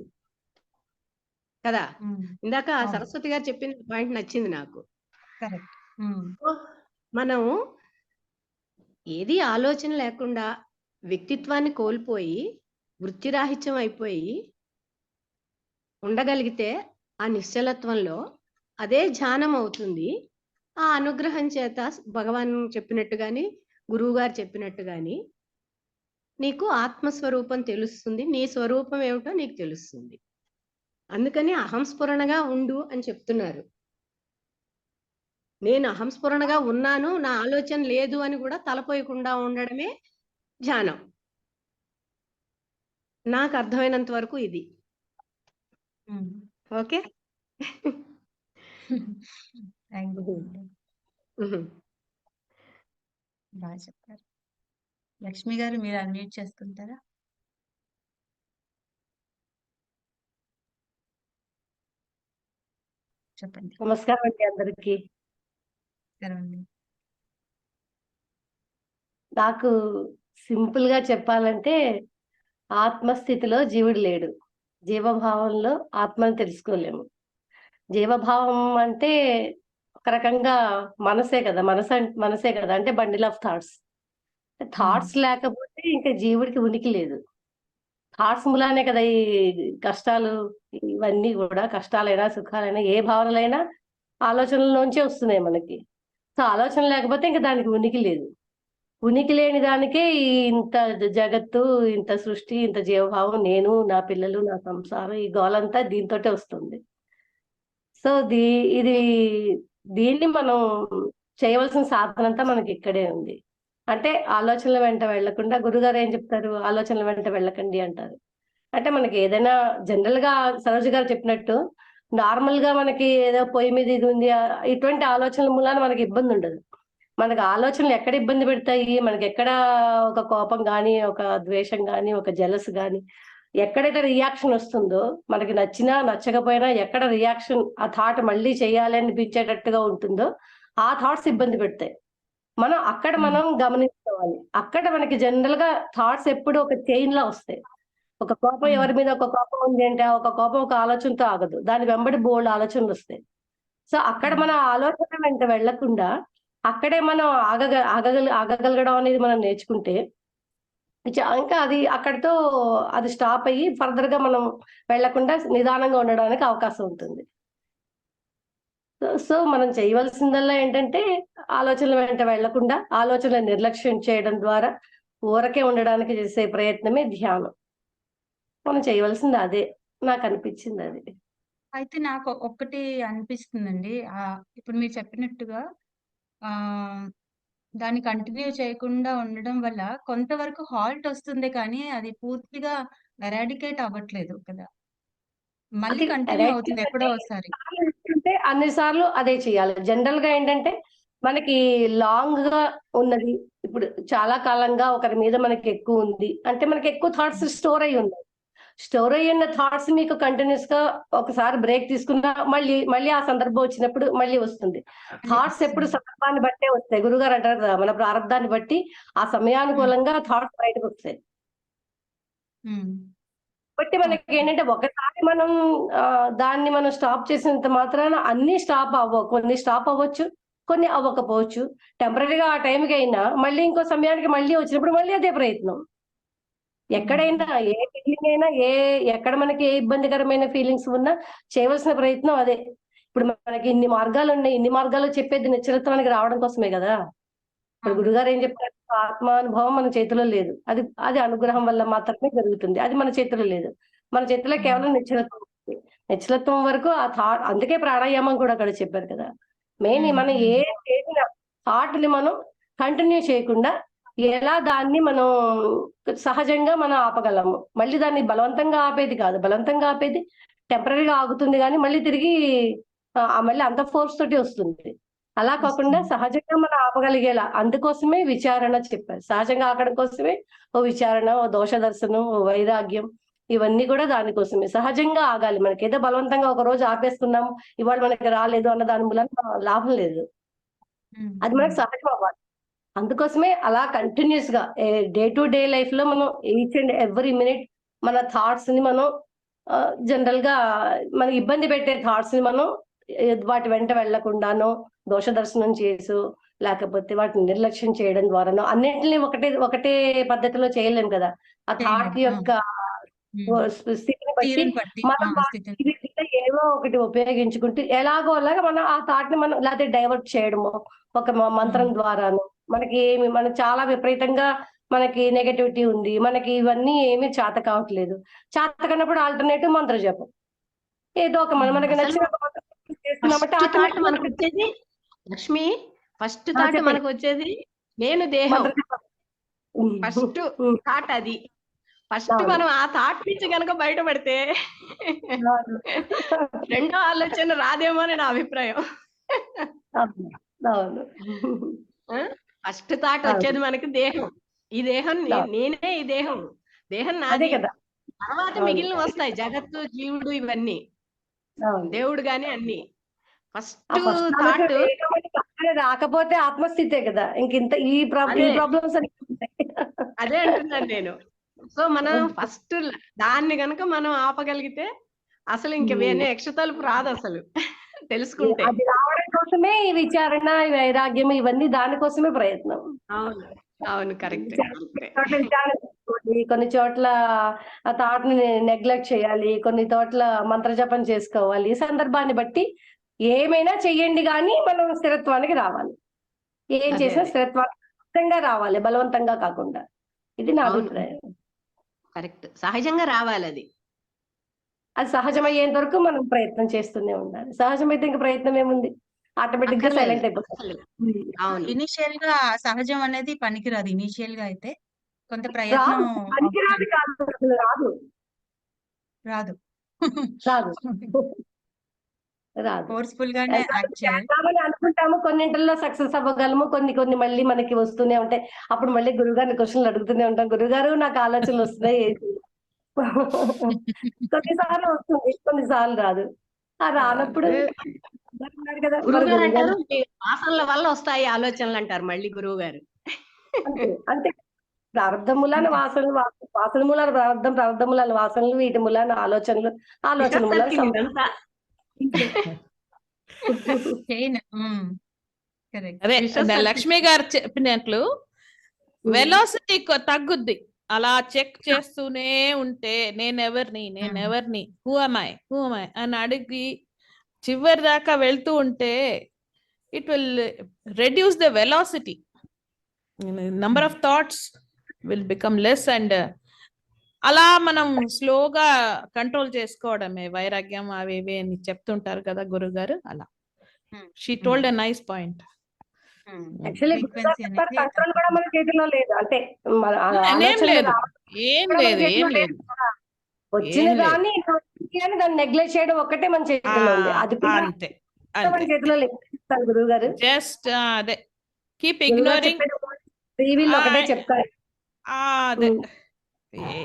Speaker 6: కదా. ఇందాక
Speaker 3: అవును.
Speaker 6: సరస్వతి గారు చెప్పిన పాయింట్ నచ్చింది నాకు.
Speaker 3: కరెక్ట్.
Speaker 6: సో, మనం ఏది ఆలోచన లేకుండా వ్యక్తిత్వాన్ని కోల్పోయి వృత్తిరాహిత్యం అయిపోయి ఉండగలిగితే ఆ నిశ్చలత్వంలో అదే ధ్యానం అవుతుంది. ఆ అనుగ్రహం చేత భగవాన్ చెప్పినట్టు గాని, గురువు గారు చెప్పినట్టు గాని నీకు ఆత్మస్వరూపం తెలుస్తుంది. నీ స్వరూపం ఏమిటో నీకు తెలుస్తుంది. అందుకని అహంస్ఫురణగా ఉండు అని చెప్తున్నారు. నేను అహంస్ఫురణగా ఉన్నాను, నా ఆలోచన లేదు అని కూడా తలపోయకుండా ఉండడమే ధ్యానం. నాకు అర్థమైనంత వరకు ఇది. ఓకే.
Speaker 3: థ్యాంక్ యూ అండి. బాగా చెప్పారు. లక్ష్మి గారు మీరు అన్మ్యూట్ చేసుకుంటారా? చెప్పండి.
Speaker 7: నమస్కారం అండి అందరికి.
Speaker 3: సరేనండి.
Speaker 7: నాకు సింపుల్ గా చెప్పాలంటే ఆత్మస్థితిలో జీవుడు లేడు. జీవభావంలో ఆత్మను తెలుసుకోలేము. జీవభావం అంటే ఒక రకంగా మనసే కదా, మనసే కదా, అంటే బండిల్ ఆఫ్ థాట్స్. థాట్స్ లేకపోతే ఇంకా జీవుడికి ఉనికి లేదు. థాట్స్ మూలానే కదా ఈ కష్టాలు, ఇవన్నీ కూడా కష్టాలైనా సుఖాలైనా ఏ భావనలైనా ఆలోచనల్లోంచే వస్తున్నాయి మనకి. సో ఆలోచన లేకపోతే ఇంకా దానికి ఉనికి లేదు. ఉనికి లేని దానికే ఇంత జగత్తు, ఇంత సృష్టి, ఇంత జీవభావం, నేను, నా పిల్లలు, నా సంసారం, ఈ గోలంతా దీంతోటే వస్తుంది. సో ఇది దీన్ని మనం చేయవలసిన సాధన అంతా మనకి ఇక్కడే ఉంది. అంటే ఆలోచనల వెంట వెళ్లకుండా, గురుగారు ఏం చెప్తారు, ఆలోచనల వెంట వెళ్ళకండి అంటారు. అంటే మనకి ఏదైనా జనరల్ గా సరోజ గారు చెప్పినట్టు నార్మల్ గా మనకి ఏదో పొయ్యి మీద ఇది ఉంది, ఇటువంటి ఆలోచనల మూలాన మనకి ఇబ్బంది ఉండదు. మనకు ఆలోచనలు ఎక్కడ ఇబ్బంది పెడతాయి, మనకి ఎక్కడ ఒక కోపం కానీ, ఒక ద్వేషం కానీ, ఒక జలస్ కానీ, ఎక్కడైతే రియాక్షన్ వస్తుందో, మనకి నచ్చినా నచ్చకపోయినా ఎక్కడ రియాక్షన్, ఆ థాట్ మళ్ళీ చేయాలి అనిపించేటట్టుగా ఉంటుందో ఆ థాట్స్ ఇబ్బంది పెడతాయి. మనం గమనించుకోవాలి. అక్కడ మనకి జనరల్ గా థాట్స్ ఎప్పుడు ఒక చైన్ లా వస్తాయి. ఒక కోపం ఎవరి మీద ఒక కోపం ఉంది అంటే ఒక కోపం ఒక ఆలోచనతో ఆగదు, దాని వెంబడి బోల్డ్ ఆలోచనలు వస్తాయి. సో అక్కడ మన ఆలోచన వెంట వెళ్లకుండా అక్కడే మనం ఆగగలగడం అనేది మనం నేర్చుకుంటే ఇంకా అది అక్కడితో అది స్టాప్ అయ్యి ఫర్దర్ గా మనం వెళ్లకుండా నిదానంగా ఉండడానికి అవకాశం ఉంటుంది. సో మనం చేయవలసిందల్లా ఏంటంటే ఆలోచనల వెంట వెళ్లకుండా ఆలోచనలు నిర్లక్ష్యం చేయడం ద్వారా ఊరకే ఉండడానికి చేసే ప్రయత్నమే ధ్యానం. మనం చేయవలసింది అదే, నాకు అనిపించింది అది.
Speaker 3: అయితే నాకు ఒక్కటి అనిపిస్తుందండి. ఇప్పుడు మీరు చెప్పినట్టుగా ఆ దాన్ని కంటిన్యూ చేయకుండా ఉండడం వల్ల కొంతవరకు హాల్ట్ వస్తుంది, కానీ అది పూర్తిగా ఎరాడికేట్ అవ్వట్లేదు కదా. మళ్ళీ
Speaker 7: అది
Speaker 3: కంటిన్యూ అవుతుంది ఎప్పుడో ఒకసారి.
Speaker 7: అన్నిసార్లు అదే చేయాలి. జనరల్ గా ఏంటంటే మనకి లాంగ్ గా ఉన్నది, ఇప్పుడు చాలా కాలంగా ఒకరి మీద మనకి ఎక్కువ ఉంది అంటే మనకి ఎక్కువ థాట్స్ స్టోర్ అయ్యి ఉన్నాయి. స్టోర్ అయ్యిన థాట్స్ మీకు కంటిన్యూస్ గా ఒకసారి బ్రేక్ తీసుకున్నా మళ్ళీ ఆ సందర్భం వచ్చినప్పుడు మళ్ళీ వస్తుంది. థాట్స్ ఎప్పుడు సందర్భాన్ని బట్టే వస్తాయి. గురుగారు అంటారు కదా, మన ప్రారంభాన్ని బట్టి ఆ సమయానుకూలంగా థాట్స్ బయటకు వస్తాయి. బట్టి మనకి ఏంటంటే ఒకసారి మనం దాన్ని మనం స్టాప్ చేసినంత మాత్రాన అన్ని స్టాప్ అవ్వవు. కొన్ని స్టాప్ అవ్వచ్చు, కొన్ని అవ్వకపోవచ్చు. టెంపరీగా ఆ టైంకి అయినా మళ్ళీ ఇంకో సమయానికి మళ్ళీ వచ్చినప్పుడు మళ్ళీ అదే ప్రయత్నం. ఎక్కడైనా ఏ ఫీలింగ్ అయినా ఎక్కడ మనకి ఏ ఇబ్బందికరమైన ఫీలింగ్స్ ఉన్నా చేయవలసిన ప్రయత్నం అదే. ఇప్పుడు మనకి ఇన్ని మార్గాలు ఉన్నాయి, ఇన్ని మార్గాలు చెప్పేది నిశ్చలత్వానికి రావడం కోసమే కదా. ఇప్పుడు గురుగారు ఏం చెప్తారు, ఆత్మానుభవం మన చేతిలో లేదు, అది అనుగ్రహం వల్ల మాత్రమే జరుగుతుంది. అది మన చేతిలో లేదు. మన చేతిలో కేవలం నిశ్చలత్వం. నిశ్చలత్వం వరకు ఆ థాట్, అందుకే ప్రాణాయామం కూడా అక్కడ చెప్పారు కదా. మెయిన్ మనం ఏ చేసిన థాట్ ని మనం కంటిన్యూ చేయకుండా ఎలా దాన్ని మనం సహజంగా మనం ఆపగలము. మళ్ళీ దాన్ని బలవంతంగా ఆపేది కాదు. బలవంతంగా ఆపేది టెంపరీగా ఆగుతుంది, కానీ మళ్ళీ తిరిగి మళ్ళీ అంత ఫోర్స్ తోటి వస్తుంది. అలా కాకుండా సహజంగా మనం ఆపగలిగేలా, అందుకోసమే విచారణ చెప్పారు. సహజంగా ఆపడం కోసమే ఓ విచారణ, ఓ దోష దర్శనం, ఓ వైరాగ్యం, ఇవన్నీ కూడా దానికోసమే. సహజంగా ఆగాలి. మనకేదో బలవంతంగా ఒక రోజు ఆపేసుకున్నాము, ఇవాళ మనకి రాలేదు అన్న దాని మూలన లాభం లేదు. అది మనకు సహజం అవ్వాలి. అందుకోసమే అలా కంటిన్యూస్ గా డే టు డే లైఫ్ లో మనం ఈచ్ అండ్ ఎవ్రీ మినిట్ మన థాట్స్ ని మనం జనరల్ గా మనకి ఇబ్బంది పెట్టే థాట్స్ ని మనం వాటి వెంట వెళ్లకుండానో, దోష దర్శనం చేసు, లేకపోతే వాటిని నిర్లక్ష్యం చేయడం ద్వారానో, అన్నింటినీ ఒకటే పద్ధతిలో చేయలేం కదా. ఆ థాట్ యొక్క స్థితిని బట్టి
Speaker 3: తీరుని బట్టి
Speaker 7: మనం
Speaker 3: స్థితిని
Speaker 7: ఇది ఏవో ఒకటి ఉపయోగించుకుంటూ ఎలాగో అలాగా మనం ఆ థాట్ ని మనం లేకపోతే డైవర్ట్ చేయడము ఒక మంత్రం ద్వారాను. మనకు చాలా విపరీతంగా మనకి నెగటివిటీ ఉంది, మనకి ఇవన్నీ ఏమీ చేత కావట్లేదు. చేత కానప్పుడు ఆల్టర్నేటివ్ మంత్ర జపం, ఏదో ఒక మనకి
Speaker 6: అసలు
Speaker 7: నచ్చిన ఒక మంత్రం చేస్తున్నామంటే
Speaker 6: ఫస్ట్ థాట్
Speaker 7: automatic
Speaker 6: మనకు వచ్చేది లక్ష్మి, ఫస్ట్ థాట్
Speaker 7: చెప్పండి.
Speaker 6: మనకు వచ్చేది నేను దేహం.
Speaker 7: మంత్ర జపం.
Speaker 6: ఫస్ట్ థాట్ అది. ఫస్ట్
Speaker 7: అవును.
Speaker 6: మనం ఆ థాట్ నుంచి కనుక బయటపడితే
Speaker 7: అవును.
Speaker 6: రెండో ఆలోచన రాదేమో అని నా అభిప్రాయం.
Speaker 7: అవును. అవును.
Speaker 6: ఫస్ట్ థాట్ వచ్చేది మనకి దేహం. ఈ దేహం నేనే, ఈ దేహం
Speaker 7: అదే
Speaker 6: నాది.
Speaker 7: కదా.
Speaker 6: తర్వాత
Speaker 7: అవును.
Speaker 6: మిగిలిన వస్తాయి, జగత్తు, జీవుడు, ఇవన్నీ,
Speaker 7: అవును.
Speaker 6: దేవుడు గాని అన్ని. ఫస్ట్
Speaker 7: ఆ ఫస్ట్
Speaker 6: థాట్
Speaker 7: రాకపోతే ఆత్మస్థితే కదా. ఇంకింత ఈ
Speaker 6: అదే.
Speaker 7: ప్రాబ్లమ్స్ అని
Speaker 6: అదే అంటున్నాను నేను. సో మనం ఫస్ట్ దాన్ని గనుక మనం ఆపగలిగితే అసలు ఇంక వేరే ఎక్స్ట్రా తలుపు రాదు అసలు తెలుసుకుంటే.
Speaker 7: అది రావడం కోసమే ఈ విచారణ, ఈ వైరాగ్యం, ఇవన్నీ దానికోసమే ప్రయత్నం.
Speaker 6: అవును, అవును, కరెక్ట్.
Speaker 7: చోట్ల విచారణ చేసుకోవాలి, కొన్ని చోట్ల ఆ థాట్ ని నెగ్లెక్ట్ చేయాలి, కొన్ని చోట్ల మంత్రజపం చేసుకోవాలి. ఈ సందర్భాన్ని బట్టి ఏమైనా చెయ్యండి కానీ మనం స్థిరత్వానికి రావాలి. ఏం
Speaker 6: అదే,
Speaker 7: చేసినా
Speaker 6: అదే.
Speaker 7: స్థిరత్వంగా రావాలి, బలవంతంగా కాకుండా. ఇది నా
Speaker 6: అవును.
Speaker 7: అభిప్రాయం.
Speaker 6: కరెక్ట్, సహజంగా రావాలి అది.
Speaker 7: అది సహజమయ్యేంత వరకు మనం ప్రయత్నం చేస్తూనే ఉండాలి. సహజమైతే ఇంకా ప్రయత్నం ఏముంది, ఆటోమేటిక్ గా
Speaker 6: అక్కర్లేదు
Speaker 7: సైలెంట్ అయిపోతుంది.
Speaker 6: అసలు. అవును,
Speaker 3: ఇనిషియల్ గా సహజం అనేది పనికిరాదు. ఇనిషియల్ గా అయితే కొంత
Speaker 7: రాదు,
Speaker 3: ప్రయత్నం
Speaker 7: పనికిరాదు కాదు, అసలు రాదు
Speaker 3: రాదు.
Speaker 7: రాదు రాదు.
Speaker 3: ఫోర్స్ఫుల్ గానే యాక్ట్ చేయాలి.
Speaker 7: చేద్దామని అనుకుంటాము, కొన్నింటిల్లో సక్సెస్ అవ్వగలము, కొన్ని మళ్ళీ మనకి వస్తూనే ఉంటాయి. అప్పుడు మళ్ళీ గురువుగారిని క్వశ్చన్లు అడుగుతూనే ఉంటాం, గురుగారు నాకు ఆలోచనలు వస్తున్నాయి. కొన్నిసార్లు వస్తుంది, కొన్నిసార్లు రాదు. ఆ రానప్పుడు ఉన్నారు కదా మన
Speaker 6: గురువు గారు
Speaker 7: గురువుగారు.
Speaker 6: అంటారు మీ వాసనల వల్ల వస్తాయి ఆలోచనలు అంటారు మళ్ళీ గురువు గారు.
Speaker 7: అంతే అంతే. ప్రారంధ మూలాన వాసనలు, వాసన మూలాన ప్రారంధం, ప్రారంధ మూలాన వాసనలు, వీటి మూలాన ఆలోచనలు, ఆలోచన మూలాన
Speaker 6: ఇదంతా
Speaker 3: చైన్. కరెక్ట్.
Speaker 5: అదే
Speaker 6: విశ్వసత్యం.
Speaker 5: లక్ష్మి గారు చెప్పినట్లు వెలాసిటీ తగ్గుద్ది. అలా చెక్ చేస్తూనే ఉంటే నేనెవరిని హూ am I అని అడిగి చివరి దాకా వెళ్తూ ఉంటే it will reduce the velocity, number of thoughts will become less, and అలా మనం స్లోగా కంట్రోల్ చేసుకోవడమే. వైరాగ్యం అవి ఇవి అని చెప్తుంటారు కదా గురుగారు. అలా she told a nice point.
Speaker 7: Actually
Speaker 3: frequency అనేది
Speaker 7: కంట్రోల్ కూడా మన చేతిలో లేదు. అంటే మన
Speaker 5: ఏం
Speaker 7: ఆలోచనలు
Speaker 5: లేదు,
Speaker 7: రావడం
Speaker 5: ఏం
Speaker 7: కూడా మన
Speaker 5: లేదు, ఏం
Speaker 7: చేతిలో
Speaker 5: లేదు.
Speaker 7: కదా. వచ్చిన
Speaker 5: ఏం లేదు.
Speaker 7: దాన్ని దాన్ని నెగ్లెక్ట్ చేయడం ఒక్కటే మన చేతిలో ఉంది. అది కూడా
Speaker 5: అంతే
Speaker 7: మన
Speaker 5: అంతే.
Speaker 7: చేతిలో లేదు గురువు గారు.
Speaker 5: జస్ట్ అదే కీప్ ఇగ్నోరింగ్.
Speaker 7: ఫ్రీ విల్ ఒకటే చెప్తారు.
Speaker 5: అదే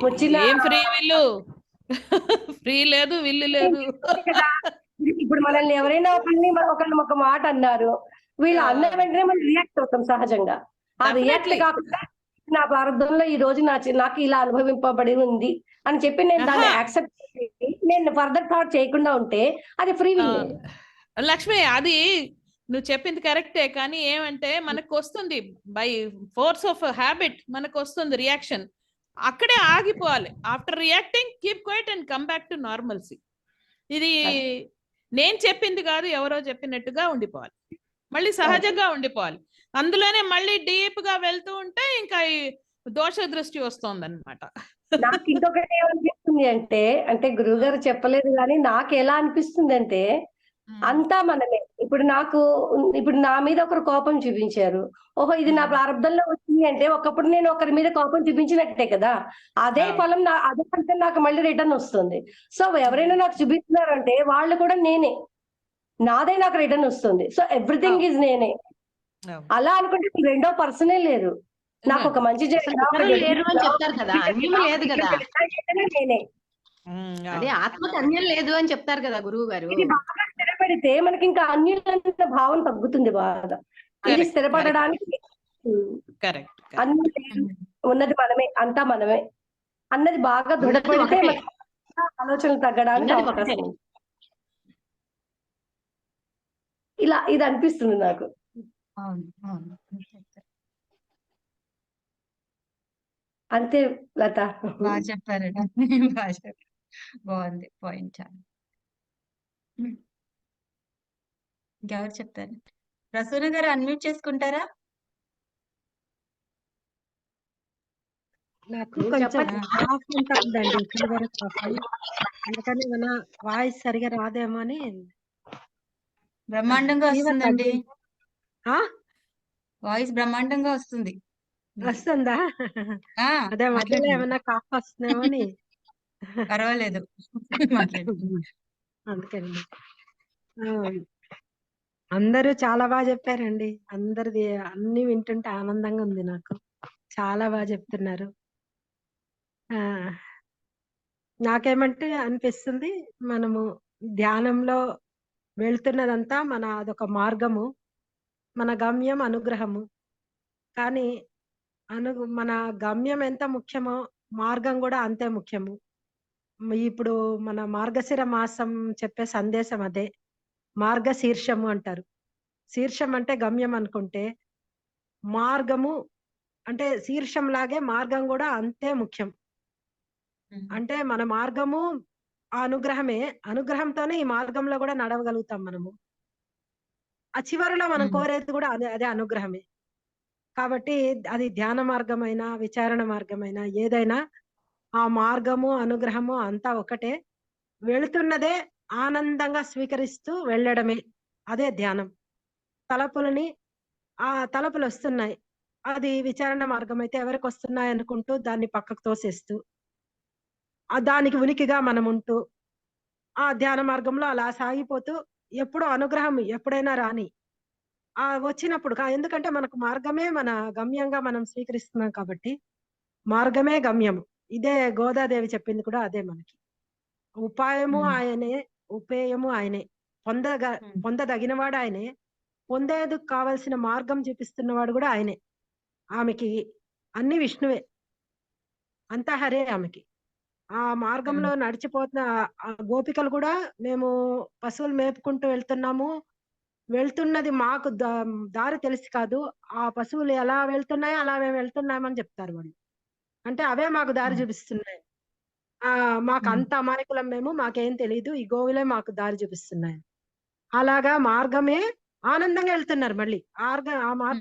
Speaker 7: వచ్చిన
Speaker 5: ఏం ఫ్రీ విల్లు, ఫ్రీ లేదు, విల్లు లేదు.
Speaker 7: కదా. ఇప్పుడు మనల్ని ఎవరైనా ఒకళ్ళు ఒక మాట అన్నారు, వీళ్ళు అన్న వెంటనే మనం రియాక్ట్ అవుతాం సహజంగా. ఆ రియాక్ట్
Speaker 5: Definitely.
Speaker 7: కాకుండా నా ప్రారంభంలో ఈ రోజు నాకు ఇలా అనుభవింపబడి ఉంది అని చెప్పి నేను దాన్ని యాక్సెప్ట్ చేసి నేను ఫర్దర్ థాట్ చేయకుండా ఉంటే అది ఫ్రీ విల్.
Speaker 5: లక్ష్మి, అది నువ్వు చెప్పింది కరెక్టే, కానీ ఏమంటే మనకు వస్తుంది బై ఫోర్స్ ఆఫ్ హ్యాబిట్, మనకు వస్తుంది రియాక్షన్. అక్కడే ఆగిపోవాలి. After reacting keep quiet and come back to normalcy. ఇది నేను చెప్పింది కాదు, ఎవరో చెప్పినట్టుగా ఉండిపోవాలి, మళ్ళీ సహజంగా ఉండిపోవాలి. అందులోనే మళ్ళీ డీప్ గా వెళ్తూ ఉంటే ఇంకా ఈ దోష దృష్టి వస్తుంది అనమాట.
Speaker 7: నాకు ఇంకొకటి ఏమనిపిస్తుంది అంటే గురువు గారు చెప్పలేదు కానీ నాకు ఎలా అనిపిస్తుంది అంటే అంతా మనమే. ఇప్పుడు నా మీద ఒకరు కోపం చూపించారు, ఓహో ఇది నా ప్రారంభంలో వచ్చింది అంటే ఒకప్పుడు నేను ఒకరి మీద కోపం చూపించినట్టే కదా. అదే ఫలం అదే ఫలితం నాకు మళ్ళీ రిటర్న్ వస్తుంది. సో ఎవరైనా నాకు చూపిస్తున్నారంటే వాళ్ళు కూడా నేనే, నాదే నాకు రిటర్న్ వస్తుంది. సో ఎవ్రీథింగ్ ఈజ్ నేనే. అలా అనుకుంటే రెండో పర్సనే లేరు. నాకు ఒక మంచి
Speaker 6: లేరు అని చెప్తారు కదా, అన్యము లేదు కదా.
Speaker 7: నేనే.
Speaker 6: అదే ఆత్మకి అన్యం లేదు అని చెప్తారు కదా గురువు గారు.
Speaker 7: ఇది బాగా స్థిరపడితే మనకి ఇంకా అన్యులన్న భావన తగ్గుతుంది బాగా. ఇది
Speaker 5: Correct,
Speaker 7: స్థిరపడడానికి
Speaker 5: కరెక్ట్.
Speaker 7: అన్ని లేదు, ఉన్నది మనమే, అంతా మనమే అన్నది బాగా
Speaker 6: ఉన్నది
Speaker 7: దృఢపడితే
Speaker 6: ఒకటే.
Speaker 7: మనకి ఆలోచనలు తగ్గడానికి
Speaker 6: ఉన్నది
Speaker 7: అవకాశం
Speaker 6: ఒకటే.
Speaker 7: ఉంది. ఇలా ఇది అనిపిస్తుంది నాకు.
Speaker 3: అవును అవును
Speaker 7: అంతే లత.
Speaker 3: బాగా చెప్పారండి. బాగా చెప్పారు. బాగుంది పాయింట్ చాలా. ఇంకెవరు చెప్తారు? ప్రసూన గారు అన్మ్యూట్ చేసుకుంటారా?
Speaker 8: నాకు
Speaker 6: మీరు
Speaker 8: కొంచెం
Speaker 6: చెప్పండి.
Speaker 8: కాఫ్ ఉంటుందండి, ఫీవర్ కాఫ్. అందుకని మన వాయిస్ సరిగా రాదేమో అని.
Speaker 3: బ్రహ్మాండంగా
Speaker 8: ఫీవర్
Speaker 3: వస్తుందండి.
Speaker 8: ఆ
Speaker 3: వాయిస్ బ్రహ్మాండంగా వస్తుంది.
Speaker 8: వస్తుందా?
Speaker 3: ఆ
Speaker 8: అదే మధ్యలో
Speaker 3: మాట్లాడండి.
Speaker 8: ఏమన్నా కాఫ్ వస్తుందేమో అని.
Speaker 3: పర్వాలేదు మాట్లాడండి.
Speaker 8: అందుకని అందరూ చాలా బాగా చెప్పారండి. అందరిది అన్ని వింటుంటే ఆనందంగా ఉంది నాకు. చాలా బాగా చెప్తున్నారు. ఆ నాకేమంటే అనిపిస్తుంది, మనము ధ్యానంలో వెళ్తున్నదంతా అదొక మార్గము, మన గమ్యం అనుగ్రహము. కానీ మన గమ్యం ఎంత ముఖ్యమో మార్గం కూడా అంతే ముఖ్యము. ఇప్పుడు మన మార్గశిర మాసం చెప్పే సందేశం అదే. మార్గశీర్షము అంటారు. శీర్షం అంటే గమ్యం అనుకుంటే, మార్గము అంటే శీర్షం లాగే మార్గం కూడా అంతే ముఖ్యం. అంటే మన మార్గము ఆ అనుగ్రహమే. అనుగ్రహంతోనే ఈ మార్గంలో కూడా నడవగలుగుతాం మనము. ఆ చివరిలో మనం కోరేది కూడా అదే అదే అనుగ్రహమే. కాబట్టి అది ధ్యాన మార్గమైనా, విచారణ మార్గమైనా, ఏదైనా ఆ మార్గము అనుగ్రహము అంతా ఒకటే. వెళుతున్నదే ఆనందంగా స్వీకరిస్తూ వెళ్ళడమే. అదే ధ్యానం. తలపులని ఆ తలపులు వస్తున్నాయి, అది విచారణ మార్గం అయితే ఎవరికి వస్తున్నాయి అనుకుంటూ దాన్ని పక్కకు తోసేస్తూ, దానికి ఉనికిగా మనం ఉంటూ ఆ ధ్యాన మార్గంలో అలా సాగిపోతూ, ఎప్పుడో అనుగ్రహం ఎప్పుడైనా రాని వచ్చినప్పుడు ఎందుకంటే మనకు మార్గమే మన గమ్యంగా మనం స్వీకరిస్తున్నాం కాబట్టి మార్గమే గమ్యము. ఇదే గోదాదేవి చెప్పింది కూడా అదే మనకి. ఉపాయము ఆయనే, ఉపేయము ఆయనే, పొందదగినవాడు ఆయనే, పొందేందుకు కావలసిన మార్గం చూపిస్తున్నవాడు కూడా ఆయనే. ఆమెకి అన్ని విష్ణువే, అంతా హరే ఆమెకి. ఆ మార్గంలో నడిచిపోతున్న ఆ గోపికలు కూడా, మేము పశువులు మేపుకుంటూ వెళ్తున్నది మాకు దారి తెలిసి కాదు, ఆ పశువులు ఎలా వెళ్తున్నాయో అలా మేము వెళ్తున్నామని చెప్తారు వాళ్ళు. అంటే అవే మాకు దారి చూపిస్తున్నాయి. మాకు అంత అమాయకులం మేము, మాకేం తెలియదు, ఈ గోవులే మాకు దారి చూపిస్తున్నాయి. అలాగా మార్గమే ఆనందంగా వెళ్తున్నారు మళ్ళీ. ఆ మార్గం